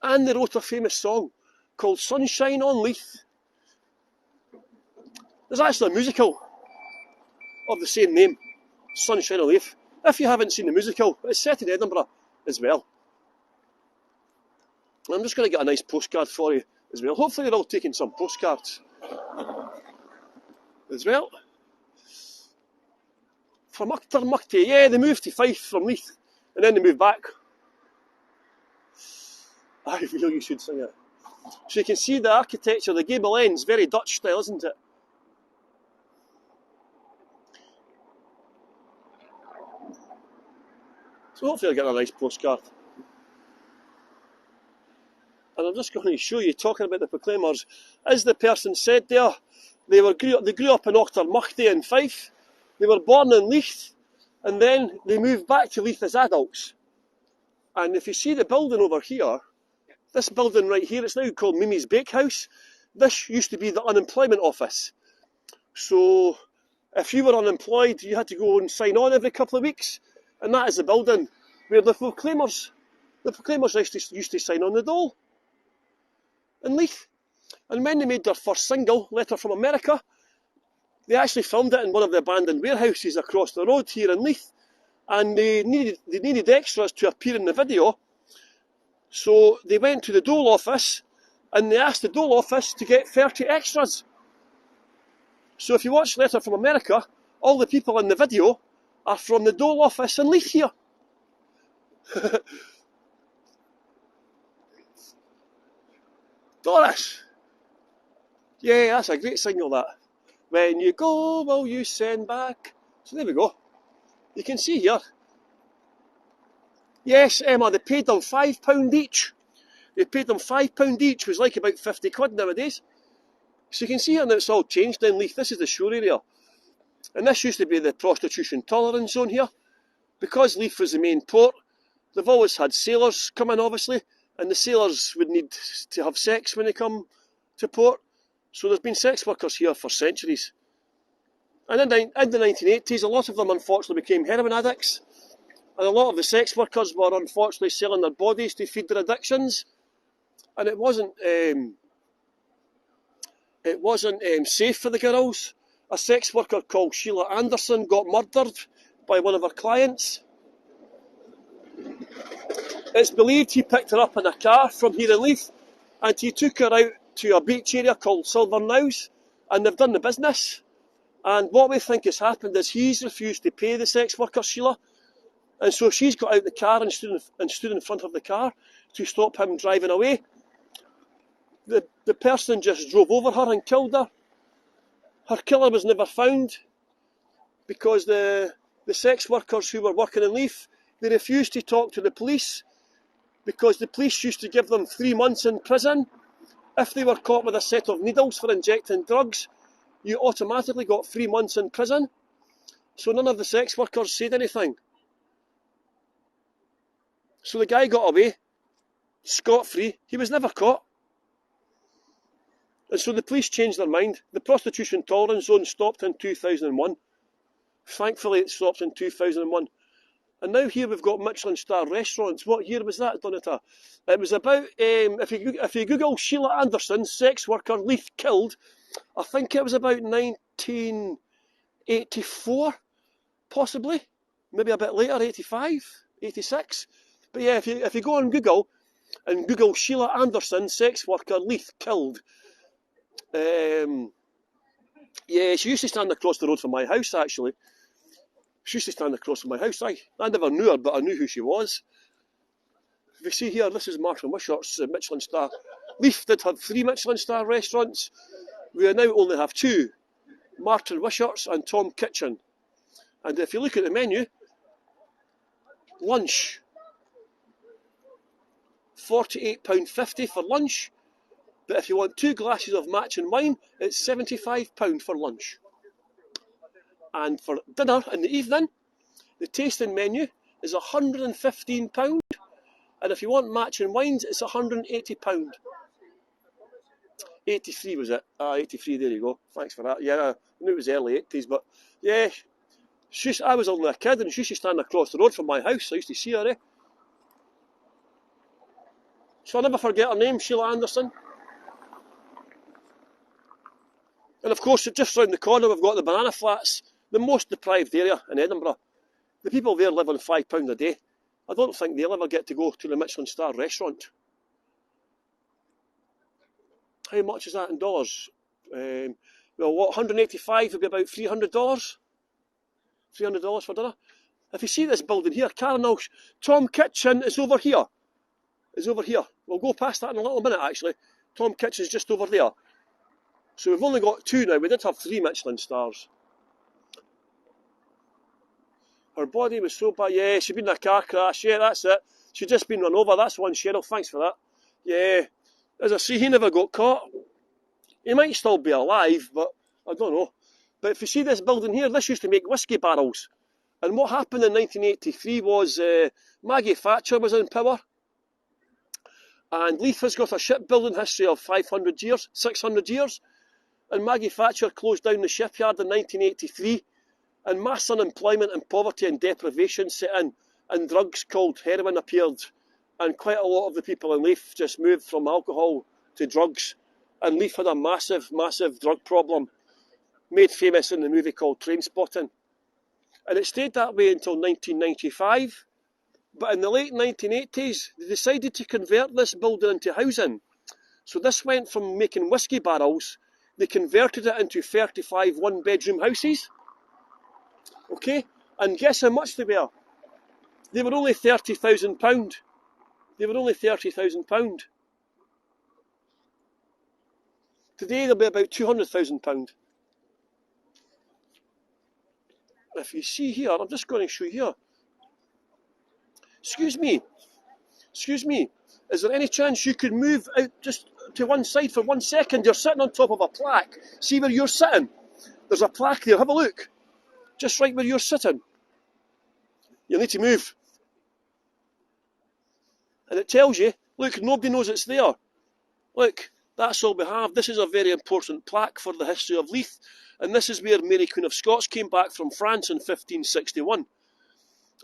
And they wrote a famous song called Sunshine on Leith. There's actually a musical of the same name, Sunshine on Leith. If you haven't seen the musical, it's set in Edinburgh as well. I'm just going to get a nice postcard for you as well. Hopefully you're all taking some postcards as well. From Muckty, yeah, they moved to Fife from Leith, and then they moved back. I feel you should sing it. So you can see the architecture, the gable ends, very Dutch style, isn't it? So hopefully I'll get a nice postcard. And I'm just going to show you, talking about the Proclaimers, as the person said there, they grew up in Auchtermuchty in Fife. They were born in Leith, and then they moved back to Leith as adults. And if you see the building over here, this building right here, it's now called Mimi's Bakehouse. This used to be the unemployment office. So if you were unemployed, you had to go and sign on every couple of weeks. And that is the building where the Proclaimers used to sign on the dole in Leith. And when they made their first single, Letter from America, they actually filmed it in one of the abandoned warehouses across the road here in Leith. And they needed extras to appear in the video. So they went to the dole office and they asked the dole office to get 30 extras. So if you watch Letter from America, all the people in the video are from the dole office in Leith here. Doris! Yeah, that's a great single, that. When you go, will you send back? So there we go. You can see here. Yes, Emma, they paid them £5 each. They paid them £5 each, which was like about 50 quid nowadays. So you can see here now it's all changed in Leith. This is the shore area. And this used to be the prostitution tolerance zone here. Because Leith was the main port, they've always had sailors come in, obviously, and the sailors would need to have sex when they come to port. So there's been sex workers here for centuries. And in the 1980s, a lot of them unfortunately became heroin addicts. And a lot of the sex workers were unfortunately selling their bodies to feed their addictions. And it wasn't safe for the girls. A sex worker called Sheila Anderson got murdered by one of her clients. It's believed he picked her up in a car from here in Leith and he took her out to a beach area called Silver Knowes, and they've done the business. And what we think has happened is he's refused to pay the sex worker, Sheila, and so she's got out the car and stood in front of the car to stop him driving away. The person just drove over her and killed her. Her killer was never found because the sex workers who were working in Leith, they refused to talk to the police because the police used to give them 3 months in prison If they were caught with a set of needles for injecting drugs, you automatically got 3 months in prison. So none of the sex workers said anything. So the guy got away, scot-free. He was never caught. And so the police changed their mind. The prostitution tolerance zone stopped in 2001. Thankfully, it stopped in 2001. And now here we've got Michelin star restaurants. What year was that, Donata? It was about, if you Google Sheila Anderson, sex worker, Leith killed, I think it was about 1984, possibly. Maybe a bit later, 85, 86. But yeah, if you go on Google and Google Sheila Anderson, sex worker, Leith killed. Yeah, she used to stand across the road from my house, actually. She used to stand across from my house. I never knew her, but I knew who she was. If you see here, this is Martin Wishart's Michelin star. Leith did have 3 Michelin star restaurants. We now only have 2. Martin Wishart's and Tom Kitchen. And if you look at the menu, lunch. £48.50 for lunch. But if you want 2 glasses of matching wine, it's £75 for lunch. And for dinner in the evening, the tasting menu is £115. And if you want matching wines, it's £180. 83 was it? 83, there you go. Thanks for that. Yeah, I knew it was early 80s, but yeah, I was only a kid and she used to stand across the road from my house. I used to see her, So I'll never forget her name, Sheila Anderson. And of course, just round the corner, we've got the Banana Flats, the most deprived area in Edinburgh. The people there live on £5 a day. I don't think they'll ever get to go to the Michelin star restaurant. How much is that in dollars? Well, what, 185 would be about $300? $300 for dinner. If you see this building here, Karen, Tom Kitchen is over here. We'll go past that in a little minute, actually. Tom Kitchen's just over there. So we've only got 2 now. We did have 3 Michelin stars. Her body was so bad. Yeah, she'd been in a car crash. Yeah, that's it. She'd just been run over. That's one, Cheryl. Thanks for that. Yeah. As I say, he never got caught. He might still be alive, but I don't know. But if you see this building here, this used to make whiskey barrels. And what happened in 1983 was Maggie Thatcher was in power. And Leith has got a shipbuilding history of 500 years, 600 years. And Maggie Thatcher closed down the shipyard in 1983. And mass unemployment and poverty and deprivation set in. And drugs called heroin appeared. And quite a lot of the people in Leith just moved from alcohol to drugs. And Leith had a massive, massive drug problem. Made famous in the movie called Trainspotting. And it stayed that way until 1995. But in the late 1980s, they decided to convert this building into housing. So this went from making whiskey barrels, they converted it into 35 one-bedroom houses. Okay? And guess how much they were? They were only £30,000. They were only £30,000. Today they'll be about £200,000. If you see here, I'm just going to show you here. Excuse me, is there any chance you could move out just to one side for 1 second? You're sitting on top of a plaque. See where you're sitting? There's a plaque there, have a look. Just right where you're sitting. You need to move. And it tells you, look, nobody knows it's there. Look, that's all we have. This is a very important plaque for the history of Leith. And this is where Mary Queen of Scots came back from France in 1561.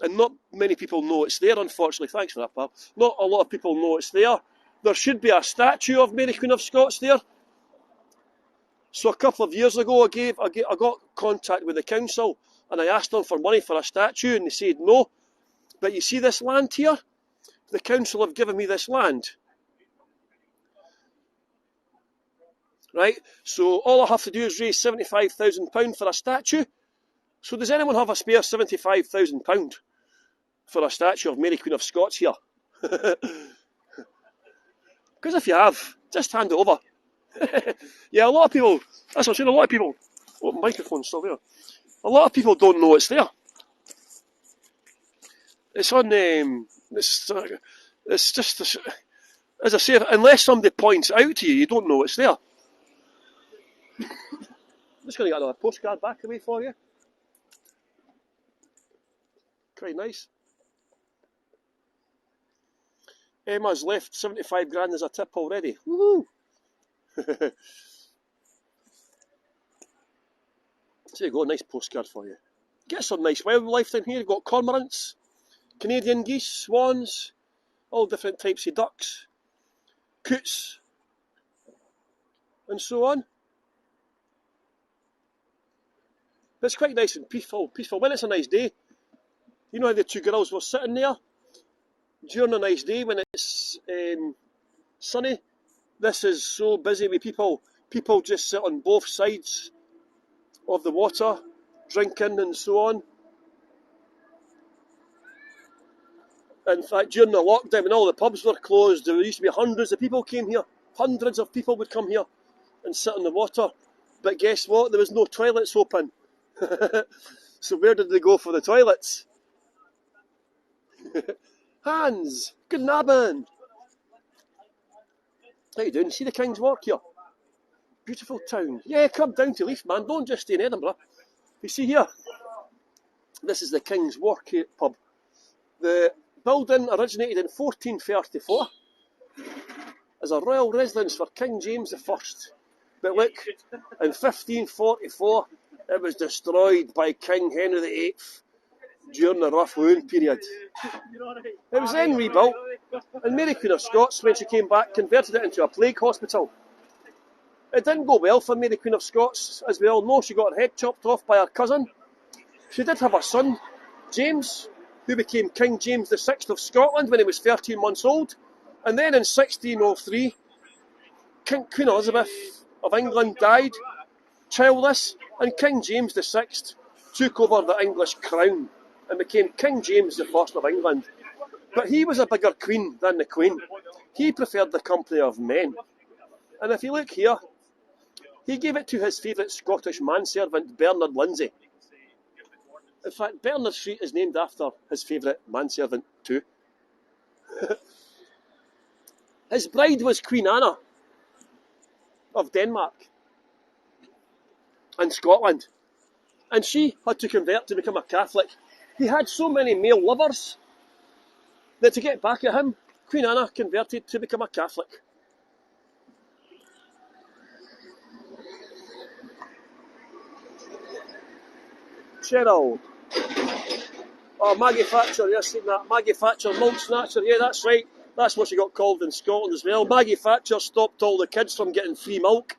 And not many people know it's there, unfortunately. Thanks for that, pal. Not a lot of people know it's there. There should be a statue of Mary Queen of Scots there. So a couple of years ago, I got contact with the council and I asked them for money for a statue and they said no. But you see this land here? The council have given me this land. Right? So all I have to do is raise £75,000 for a statue. So does anyone have a spare £75,000 for a statue of Mary Queen of Scots here? Because if you have, just hand it over. Yeah, a lot of people, that's what I'm saying, a lot of people, oh, microphone's still there. A lot of people don't know it's there. It's on, it's just, As I say, unless somebody points it out to you, you don't know it's there. I'm just going to get another postcard back away for you. Quite nice. Emma's left 75 grand as a tip already. Woohoo! There you go, nice postcard for you. Get some nice wildlife down here. You've got cormorants, Canadian geese, swans, all different types of ducks, coots, and so on. But it's quite nice and peaceful. When it's a nice day, you know how the two girls were sitting there during a nice day when it's sunny. This is so busy with people. People just sit on both sides of the water, drinking and so on. In fact, during the lockdown, when all the pubs were closed, there used to be hundreds of people came here. Hundreds of people would come here and sit in the water. But guess what? There was no toilets open. So where did they go for the toilets? Hans, good nabbing. How you doing? See the King's Walk here? Beautiful town. Yeah, come down to Leith, man. Don't just stay in Edinburgh. You see here, this is the King's Walk pub. The building originated in 1434 as a royal residence for King James I. But look, in 1544, it was destroyed by King Henry VIII during the Rough Wound period. It was then rebuilt, and Mary Queen of Scots, when she came back, converted it into a plague hospital. It didn't go well for Mary Queen of Scots. As we all know, she got her head chopped off by her cousin. She did have a son, James, who became King James VI of Scotland when he was 13 months old. And then in 1603, Queen Elizabeth of England died, childless, and King James VI took over the English crown and became King James I of England. But he was a bigger queen than the Queen. He preferred the company of men. And if you look here, he gave it to his favourite Scottish manservant, Bernard Lindsay. In fact, Bernard Street is named after his favourite manservant too. His bride was Queen Anna of Denmark and Scotland. And she had to convert to become a Catholic. He had so many male lovers that to get back at him, Queen Anna converted to become a Catholic. Cheryl. Oh, Maggie Thatcher, you've seen that. Maggie Thatcher, milk snatcher, yeah, that's right. That's what she got called in Scotland as well. Maggie Thatcher stopped all the kids from getting free milk.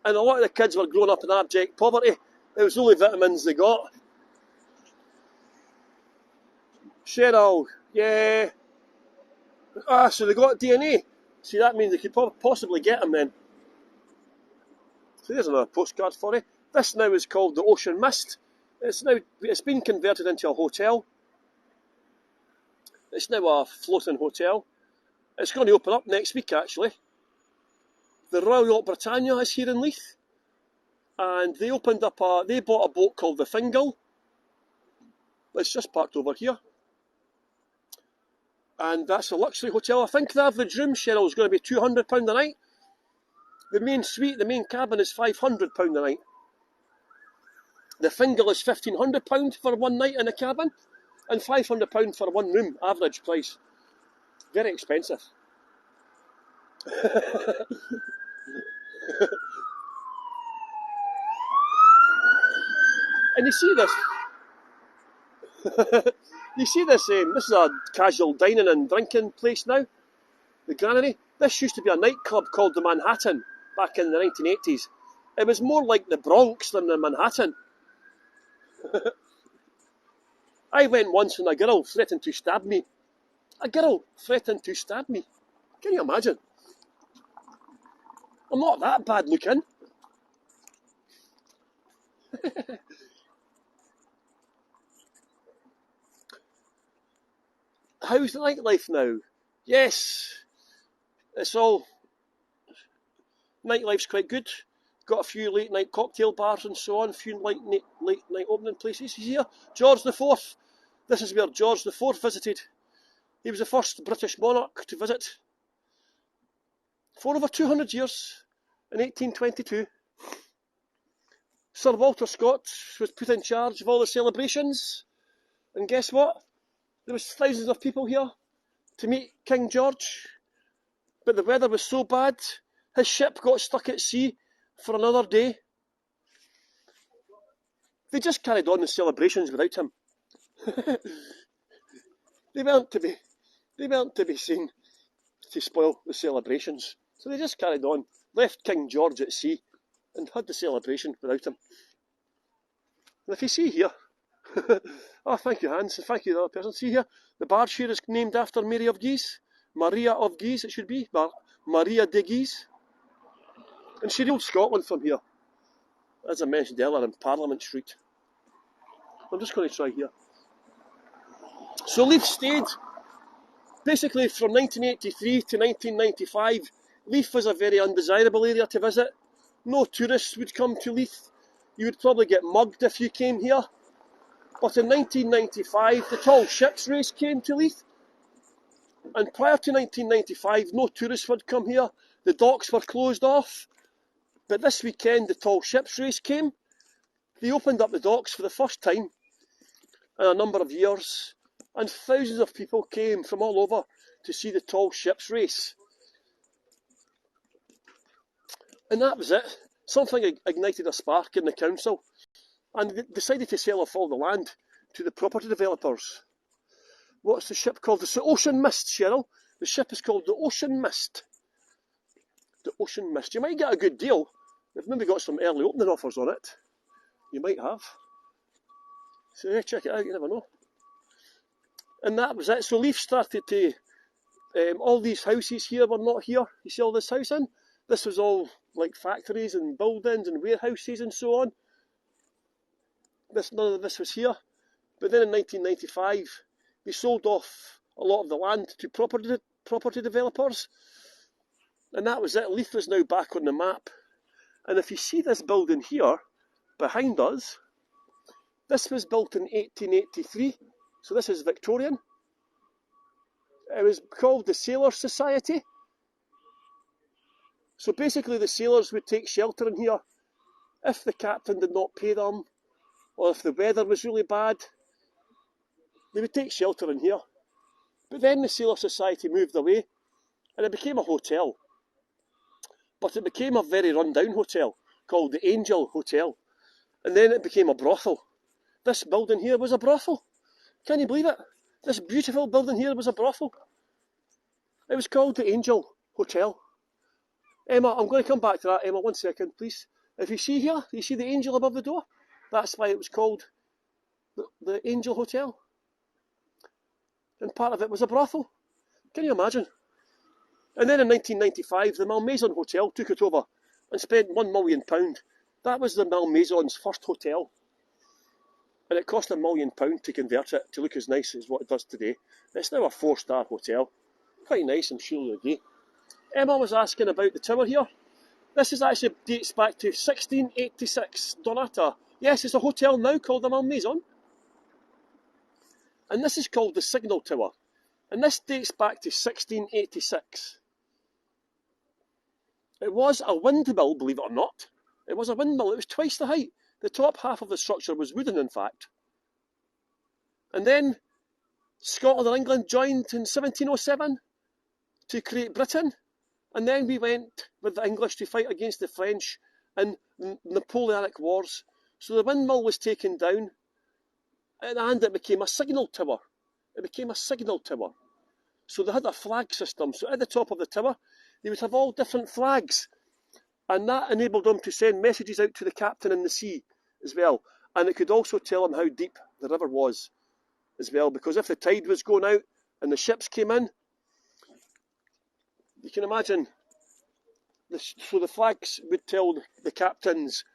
And a lot of the kids were growing up in abject poverty. It was only vitamins they got. Cheryl, yeah. Ah, so they got DNA. See, that means they could possibly get them then. So there's another postcard for you. This now is called the Ocean Mist. It's been converted into a hotel. It's now a floating hotel. It's going to open up next week, actually. The Royal Yacht Britannia is here in Leith. And they bought a boat called the Fingal. It's just parked over here. And that's a luxury hotel. I think the average room, Cheryl, is going to be £200 a night. The main suite, the main cabin is £500 a night. The Fingal is £1,500 for one night in a cabin, and £500 for one room, average price. Very expensive. And you see this. This is a casual dining and drinking place now. The Granary. This used to be a nightclub called the Manhattan back in the 1980s. It was more like the Bronx than the Manhattan. I went once and a girl threatened to stab me. A girl threatened to stab me. Can you imagine? I'm not that bad looking. How's the nightlife now? Yes, it's all... Nightlife's quite good. Got a few late night cocktail bars and so on, a few late night opening places. He's here. George IV. This is where George IV visited. He was the first British monarch to visit For over 200 years, in 1822, Sir Walter Scott was put in charge of all the celebrations, and guess what? There was thousands of people here to meet King George, but the weather was so bad, his ship got stuck at sea for another day. They just carried on the celebrations without him. They weren't to be seen to spoil the celebrations. So they just carried on, left King George at sea, and had the celebration without him. And if you see here, oh, thank you, Hans, and thank you, the other person. See here, the barge here is named after Mary of Guise. Maria of Guise, it should be. Maria de Guise. And she ruled Scotland from here, as I mentioned earlier, in Parliament Street. I'm just going to try here. So Leith stayed, basically from 1983 to 1995. Leith was a very undesirable area to visit. No tourists would come to Leith. You would probably get mugged if you came here. But in 1995, the tall ships race came to Leith. And prior to 1995, no tourists would come here. The docks were closed off. But this weekend, the tall ships race came. They opened up the docks for the first time in a number of years. And thousands of people came from all over to see the tall ships race. And that was it. Something ignited a spark in the council, and they decided to sell off all the land to the property developers. What's the ship called? It's the Ocean Mist, Cheryl. The ship is called the Ocean Mist. The Ocean Mist. You might get a good deal. They've maybe got some early opening offers on it. You might have. So yeah, check it out, you never know. And that was it. So Leith started to, all these houses here were not here. You see all this house in? This was all like factories and buildings and warehouses and so on. None of this was here. But then in 1995, they sold off a lot of the land to property developers. And that was it. Leith was now back on the map. And if you see this building here, behind us, this was built in 1883. So this is Victorian. It was called the Sailors' Society. So basically the sailors would take shelter in here if the captain did not pay them, or if the weather was really bad. They would take shelter in here. But then the Sailor Society moved away and it became a hotel. But it became a very run-down hotel called the Angel Hotel. And then it became a brothel. This building here was a brothel. Can you believe it? This beautiful building here was a brothel. It was called the Angel Hotel. Emma, I'm going to come back to that, Emma, 1 second, please. If you see here, you see the angel above the door? That's why it was called the Angel Hotel. And part of it was a brothel. Can you imagine? And then in 1995, the Malmaison Hotel took it over and spent £1 million. That was the Malmaison's first hotel. And it cost £1 million to convert it to look as nice as what it does today. It's now a 4-star hotel. Quite nice, I'm sure you'll agree. Emma was asking about the tower here. This actually dates back to 1686. Donata. Yes, it's a hotel now called the Malmaison. And this is called the Signal Tower. And this dates back to 1686. It was a windmill, believe it or not. It was a windmill. It was twice the height. The top half of the structure was wooden, in fact. And then Scotland and England joined in 1707 to create Britain. And then we went with the English to fight against the French in the Napoleonic Wars. So the windmill was taken down and it became a signal tower. It became a signal tower. So they had a flag system. So at the top of the tower, they would have all different flags. And that enabled them to send messages out to the captain in the sea as well. And it could also tell them how deep the river was as well. Because if the tide was going out and the ships came in, you can imagine, so the flags would tell the captains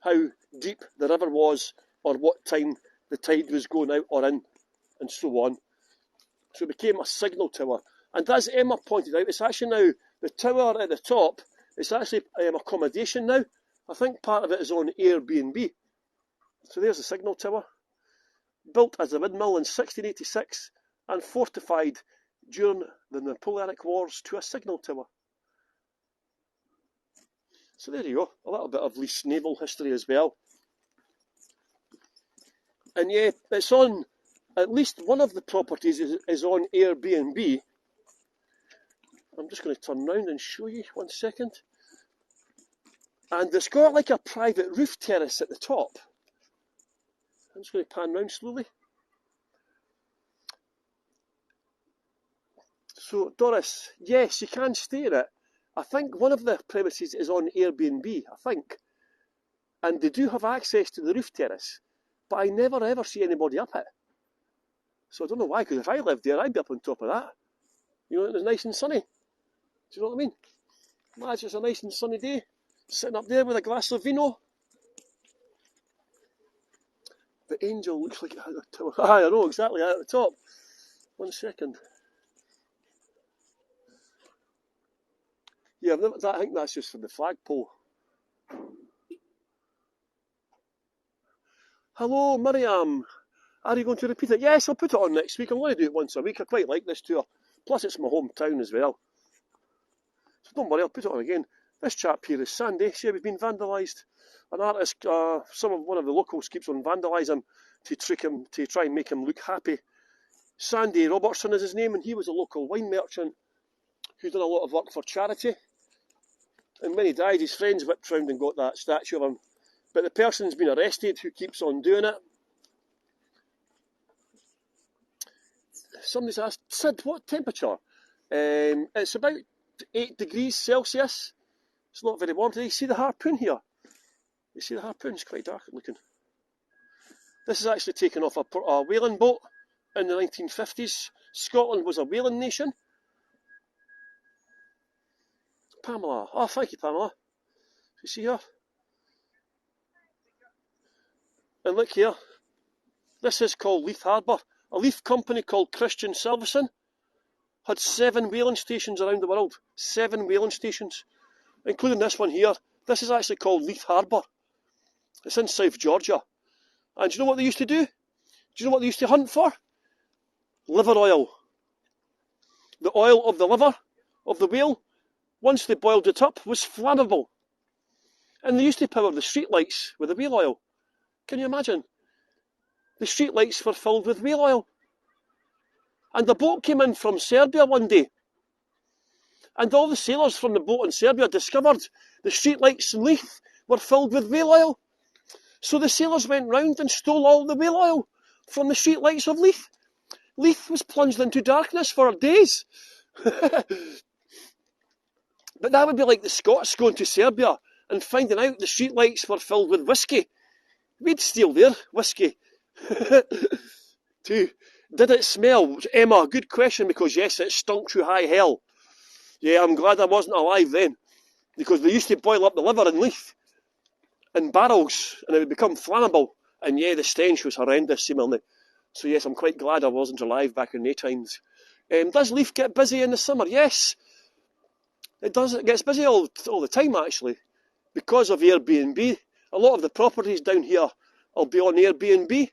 how deep the river was or what time the tide was going out or in, and so on. So it became a signal tower. And as Emma pointed out, it's actually now, the tower at the top, it's actually accommodation now. I think part of it is on Airbnb. So there's the signal tower. Built as a windmill in 1686 and fortified during the Napoleonic Wars to a signal tower. So there you go, a little bit of Leith's naval history as well. And yeah, it's on, at least one of the properties is on Airbnb. I'm just going to turn around and show you, 1 second. And it's got like a private roof terrace at the top. I'm just going to pan round slowly. So, Doris, yes, you can stay in it. I think one of the premises is on Airbnb, I think. And they do have access to the roof terrace. But I never ever see anybody up it. So I don't know why, because if I lived there, I'd be up on top of that. You know, it was nice and sunny. Do you know what I mean? Imagine it's a nice and sunny day, sitting up there with a glass of vino. The angel looks like it had a tower. I know, exactly, at the top. 1 second. Yeah, I think that's just for the flagpole. Hello, Miriam. Are you going to repeat it? Yes, I'll put it on next week. I'm going to do it once a week. I quite like this tour. Plus, it's my hometown as well. So don't worry, I'll put it on again. This chap here is Sandy. See how he's been vandalised? An artist, one of the locals keeps on vandalising him to trick him, to try and make him look happy. Sandy Robertson is his name, and he was a local wine merchant who done a lot of work for charity. And when he died, his friends whipped round and got that statue of him. But the person's been arrested who keeps on doing it. Somebody's asked, Sid, what temperature? It's about 8 degrees Celsius. It's not very warm today. You see the harpoon here? You see the harpoon? It's quite dark looking. This is actually taken off a whaling boat in the 1950s. Scotland was a whaling nation. Pamela. Oh, thank you, Pamela. You see here? And look here. This is called Leith Harbour. A Leith company called Christian Silverson had 7 whaling stations around the world. 7 whaling stations, including this one here. This is actually called Leith Harbour. It's in South Georgia. And do you know what they used to do? Do you know what they used to hunt for? Liver oil. The oil of the liver of the whale, once they boiled it up, was flammable. And they used to power the street lights with the whale oil. Can you imagine? The street lights were filled with whale oil. And the boat came in from Serbia one day. And all the sailors from the boat in Serbia discovered the street lights in Leith were filled with whale oil. So the sailors went round and stole all the whale oil from the street lights of Leith. Leith was plunged into darkness for days. But that would be like the Scots going to Serbia and finding out the street lights were filled with whiskey. We'd steal their whiskey. Too. Did it smell? Emma, good question, because yes, it stunk to high hell. Yeah, I'm glad I wasn't alive then, because they used to boil up the liver in Leith in barrels and it would become flammable, and yeah, the stench was horrendous seemingly. So yes, I'm quite glad I wasn't alive back in the times. Does Leith get busy in the summer? Yes, it does. It gets busy all the time actually, because of Airbnb. A lot of the properties down here will be on Airbnb.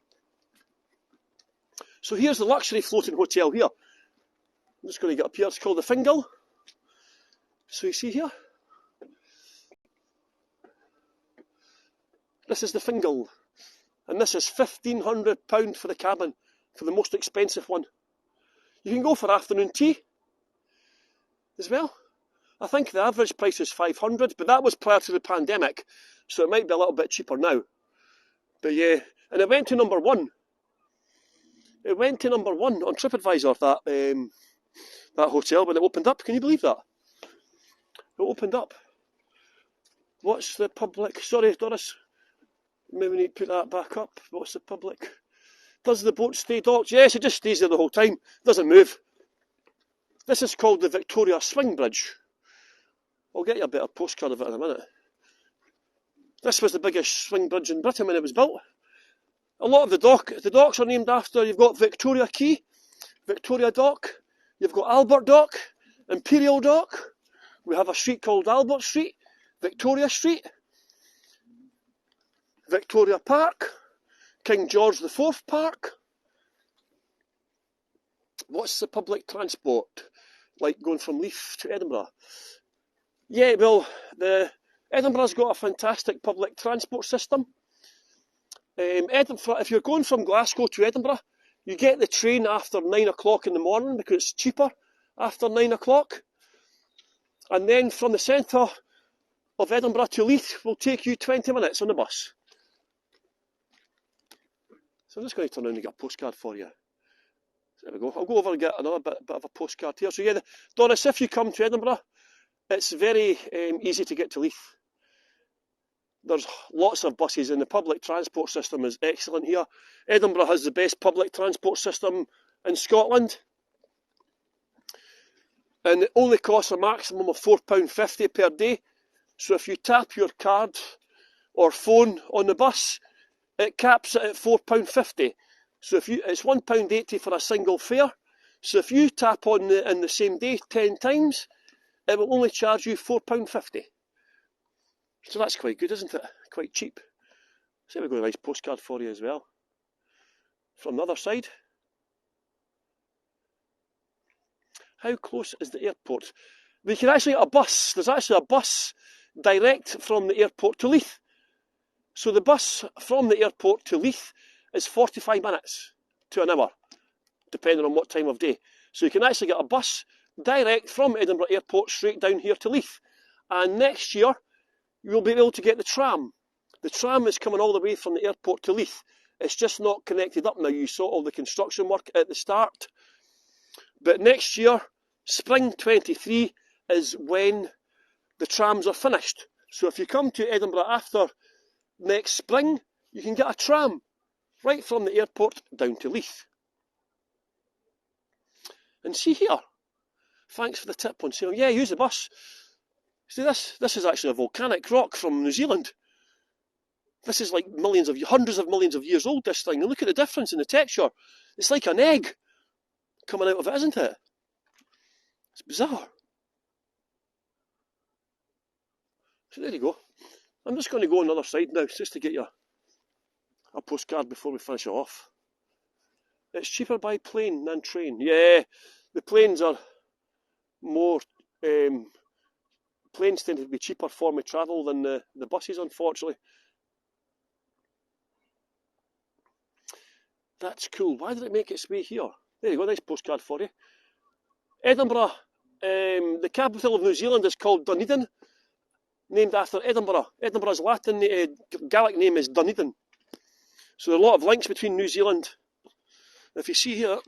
So here's the luxury floating hotel here. I'm just going to get up here. It's called the Fingal. So you see here. This is the Fingal. And this is £1,500 for the cabin, for the most expensive one. You can go for afternoon tea as well. I think the average price is £500, but that was prior to the pandemic, so it might be a little bit cheaper now. But yeah, and it went to number 1. It went to number 1 on TripAdvisor, that hotel, when it opened up. Can you believe that? It opened up. What's the public... Sorry, Doris. Maybe we need to put that back up. What's the public... Does the boat stay docked? Yes, it just stays there the whole time. Doesn't move. This is called the Victoria Swing Bridge. I'll get you a better postcard of it in a minute. This was the biggest swing bridge in Britain when it was built. A lot of the docks are named after, you've got Victoria Quay, Victoria Dock, you've got Albert Dock, Imperial Dock, we have a street called Albert Street, Victoria Street, Victoria Park, King George IV Park. What's the public transport like going from Leith to Edinburgh? Yeah, well, the Edinburgh's got a fantastic public transport system. Edinburgh, if you're going from Glasgow to Edinburgh, you get the train after 9 o'clock in the morning because it's cheaper after 9 o'clock. And then from the centre of Edinburgh to Leith will take you 20 minutes on the bus. So I'm just going to turn around and get a postcard for you. There we go. I'll go over and get another bit of a postcard here. So yeah, Doris, if you come to Edinburgh, it's very easy to get to Leith. There's lots of buses and the public transport system is excellent here. Edinburgh has the best public transport system in Scotland. And it only costs a maximum of £4.50 per day. So if you tap your card or phone on the bus, it caps it at £4.50. So it's £1.80 for a single fare. So if you tap on in the same day 10 times, it will only charge you £4.50. So that's quite good, isn't it? Quite cheap. So we've got a nice postcard for you as well. From the other side. How close is the airport? We can actually get a bus. There's actually a bus direct from the airport to Leith. So the bus from the airport to Leith is 45 minutes to an hour, depending on what time of day. So you can actually get a bus direct from Edinburgh Airport straight down here to Leith. And next year, you'll be able to get the tram. The tram is coming all the way from the airport to Leith. It's just not connected up now. You saw all the construction work at the start. But next year, spring 23, is when the trams are finished. So if you come to Edinburgh after next spring, you can get a tram right from the airport down to Leith. And see here, thanks for the tip on saying, yeah, use the bus. See this? This is actually a volcanic rock from New Zealand. This is like hundreds of millions of years old, this thing. And look at the difference in the texture. It's like an egg coming out of it, isn't it? It's bizarre. So there you go. I'm just going to go on the other side now, just to get you a postcard before we finish it off. It's cheaper by plane than train. Yeah, the planes are more... planes tend to be cheaper form of travel than the buses, unfortunately. That's cool. Why did it make its way here? There you go, nice postcard for you. Edinburgh, the capital of New Zealand is called Dunedin, named after Edinburgh. Edinburgh's Latin Gaelic name is Dunedin. So there are a lot of links between New Zealand. If you see here,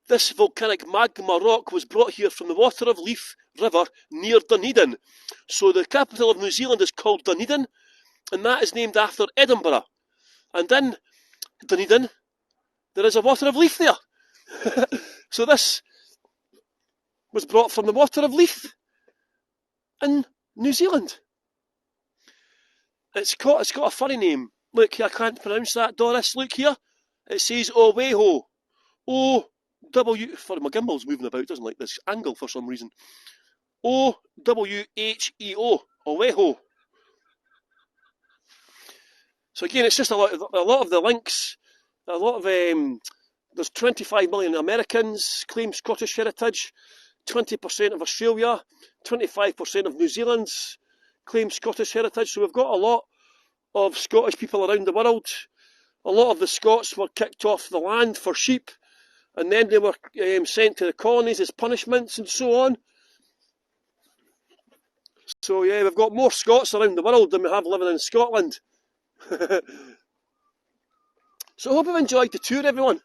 this volcanic magma rock was brought here from the water of Leith River near Dunedin. So the capital of New Zealand is called Dunedin, and that is named after Edinburgh. And in Dunedin, there is a water of Leith there. So this was brought from the water of Leith in New Zealand. It's got a funny name. Look, I can't pronounce that, Doris. Look here. It says Oweho. O-W... Sorry, my gimbal's moving about. It doesn't like this angle for some reason. O-W-H-E-O. Oweho. So again, it's just a lot of the links. A lot of... there's 25 million Americans claim Scottish heritage. 20% of Australia. 25% of New Zealand's claim Scottish heritage. So we've got a lot of Scottish people around the world. A lot of the Scots were kicked off the land for sheep, and then they were sent to the colonies as punishments and so on. So yeah, we've got more Scots around the world than we have living in Scotland. So I hope you've enjoyed the tour, everyone.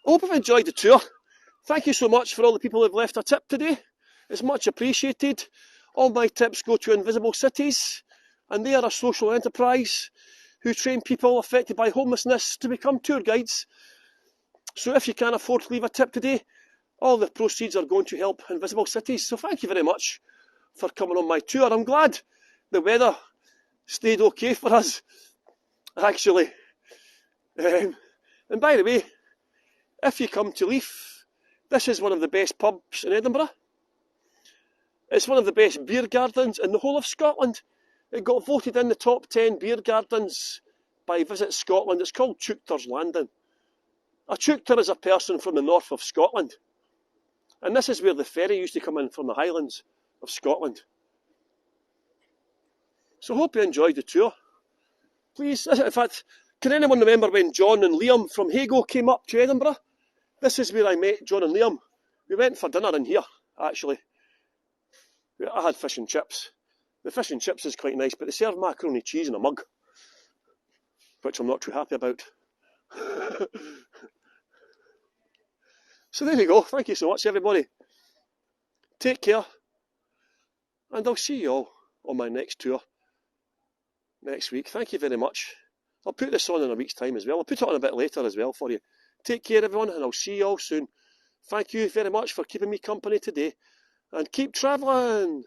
I hope you've enjoyed the tour. Thank you so much for all the people who have left a tip today. It's much appreciated. All my tips go to Invisible Cities, and they are a social enterprise who train people affected by homelessness to become tour guides. So if you can afford to leave a tip today, all the proceeds are going to help Invisible Cities. So thank you very much for coming on my tour. I'm glad the weather stayed okay for us, actually. And by the way, if you come to Leith, this is one of the best pubs in Edinburgh. It's one of the best beer gardens in the whole of Scotland. It got voted in the top 10 beer gardens by Visit Scotland. It's called Chukter's Landing. I took her as a person from the north of Scotland. And this is where the ferry used to come in from the Highlands of Scotland. So I hope you enjoyed the tour. Please, in fact, can anyone remember when John and Liam from Hago came up to Edinburgh? This is where I met John and Liam. We went for dinner in here, actually. I had fish and chips. The fish and chips is quite nice, but they serve macaroni cheese in a mug, which I'm not too happy about. So there you go. Thank you so much, everybody. Take care. And I'll see you all on my next tour next week. Thank you very much. I'll put this on in a week's time as well. I'll put it on a bit later as well for you. Take care, everyone, and I'll see you all soon. Thank you very much for keeping me company today. And keep travelling.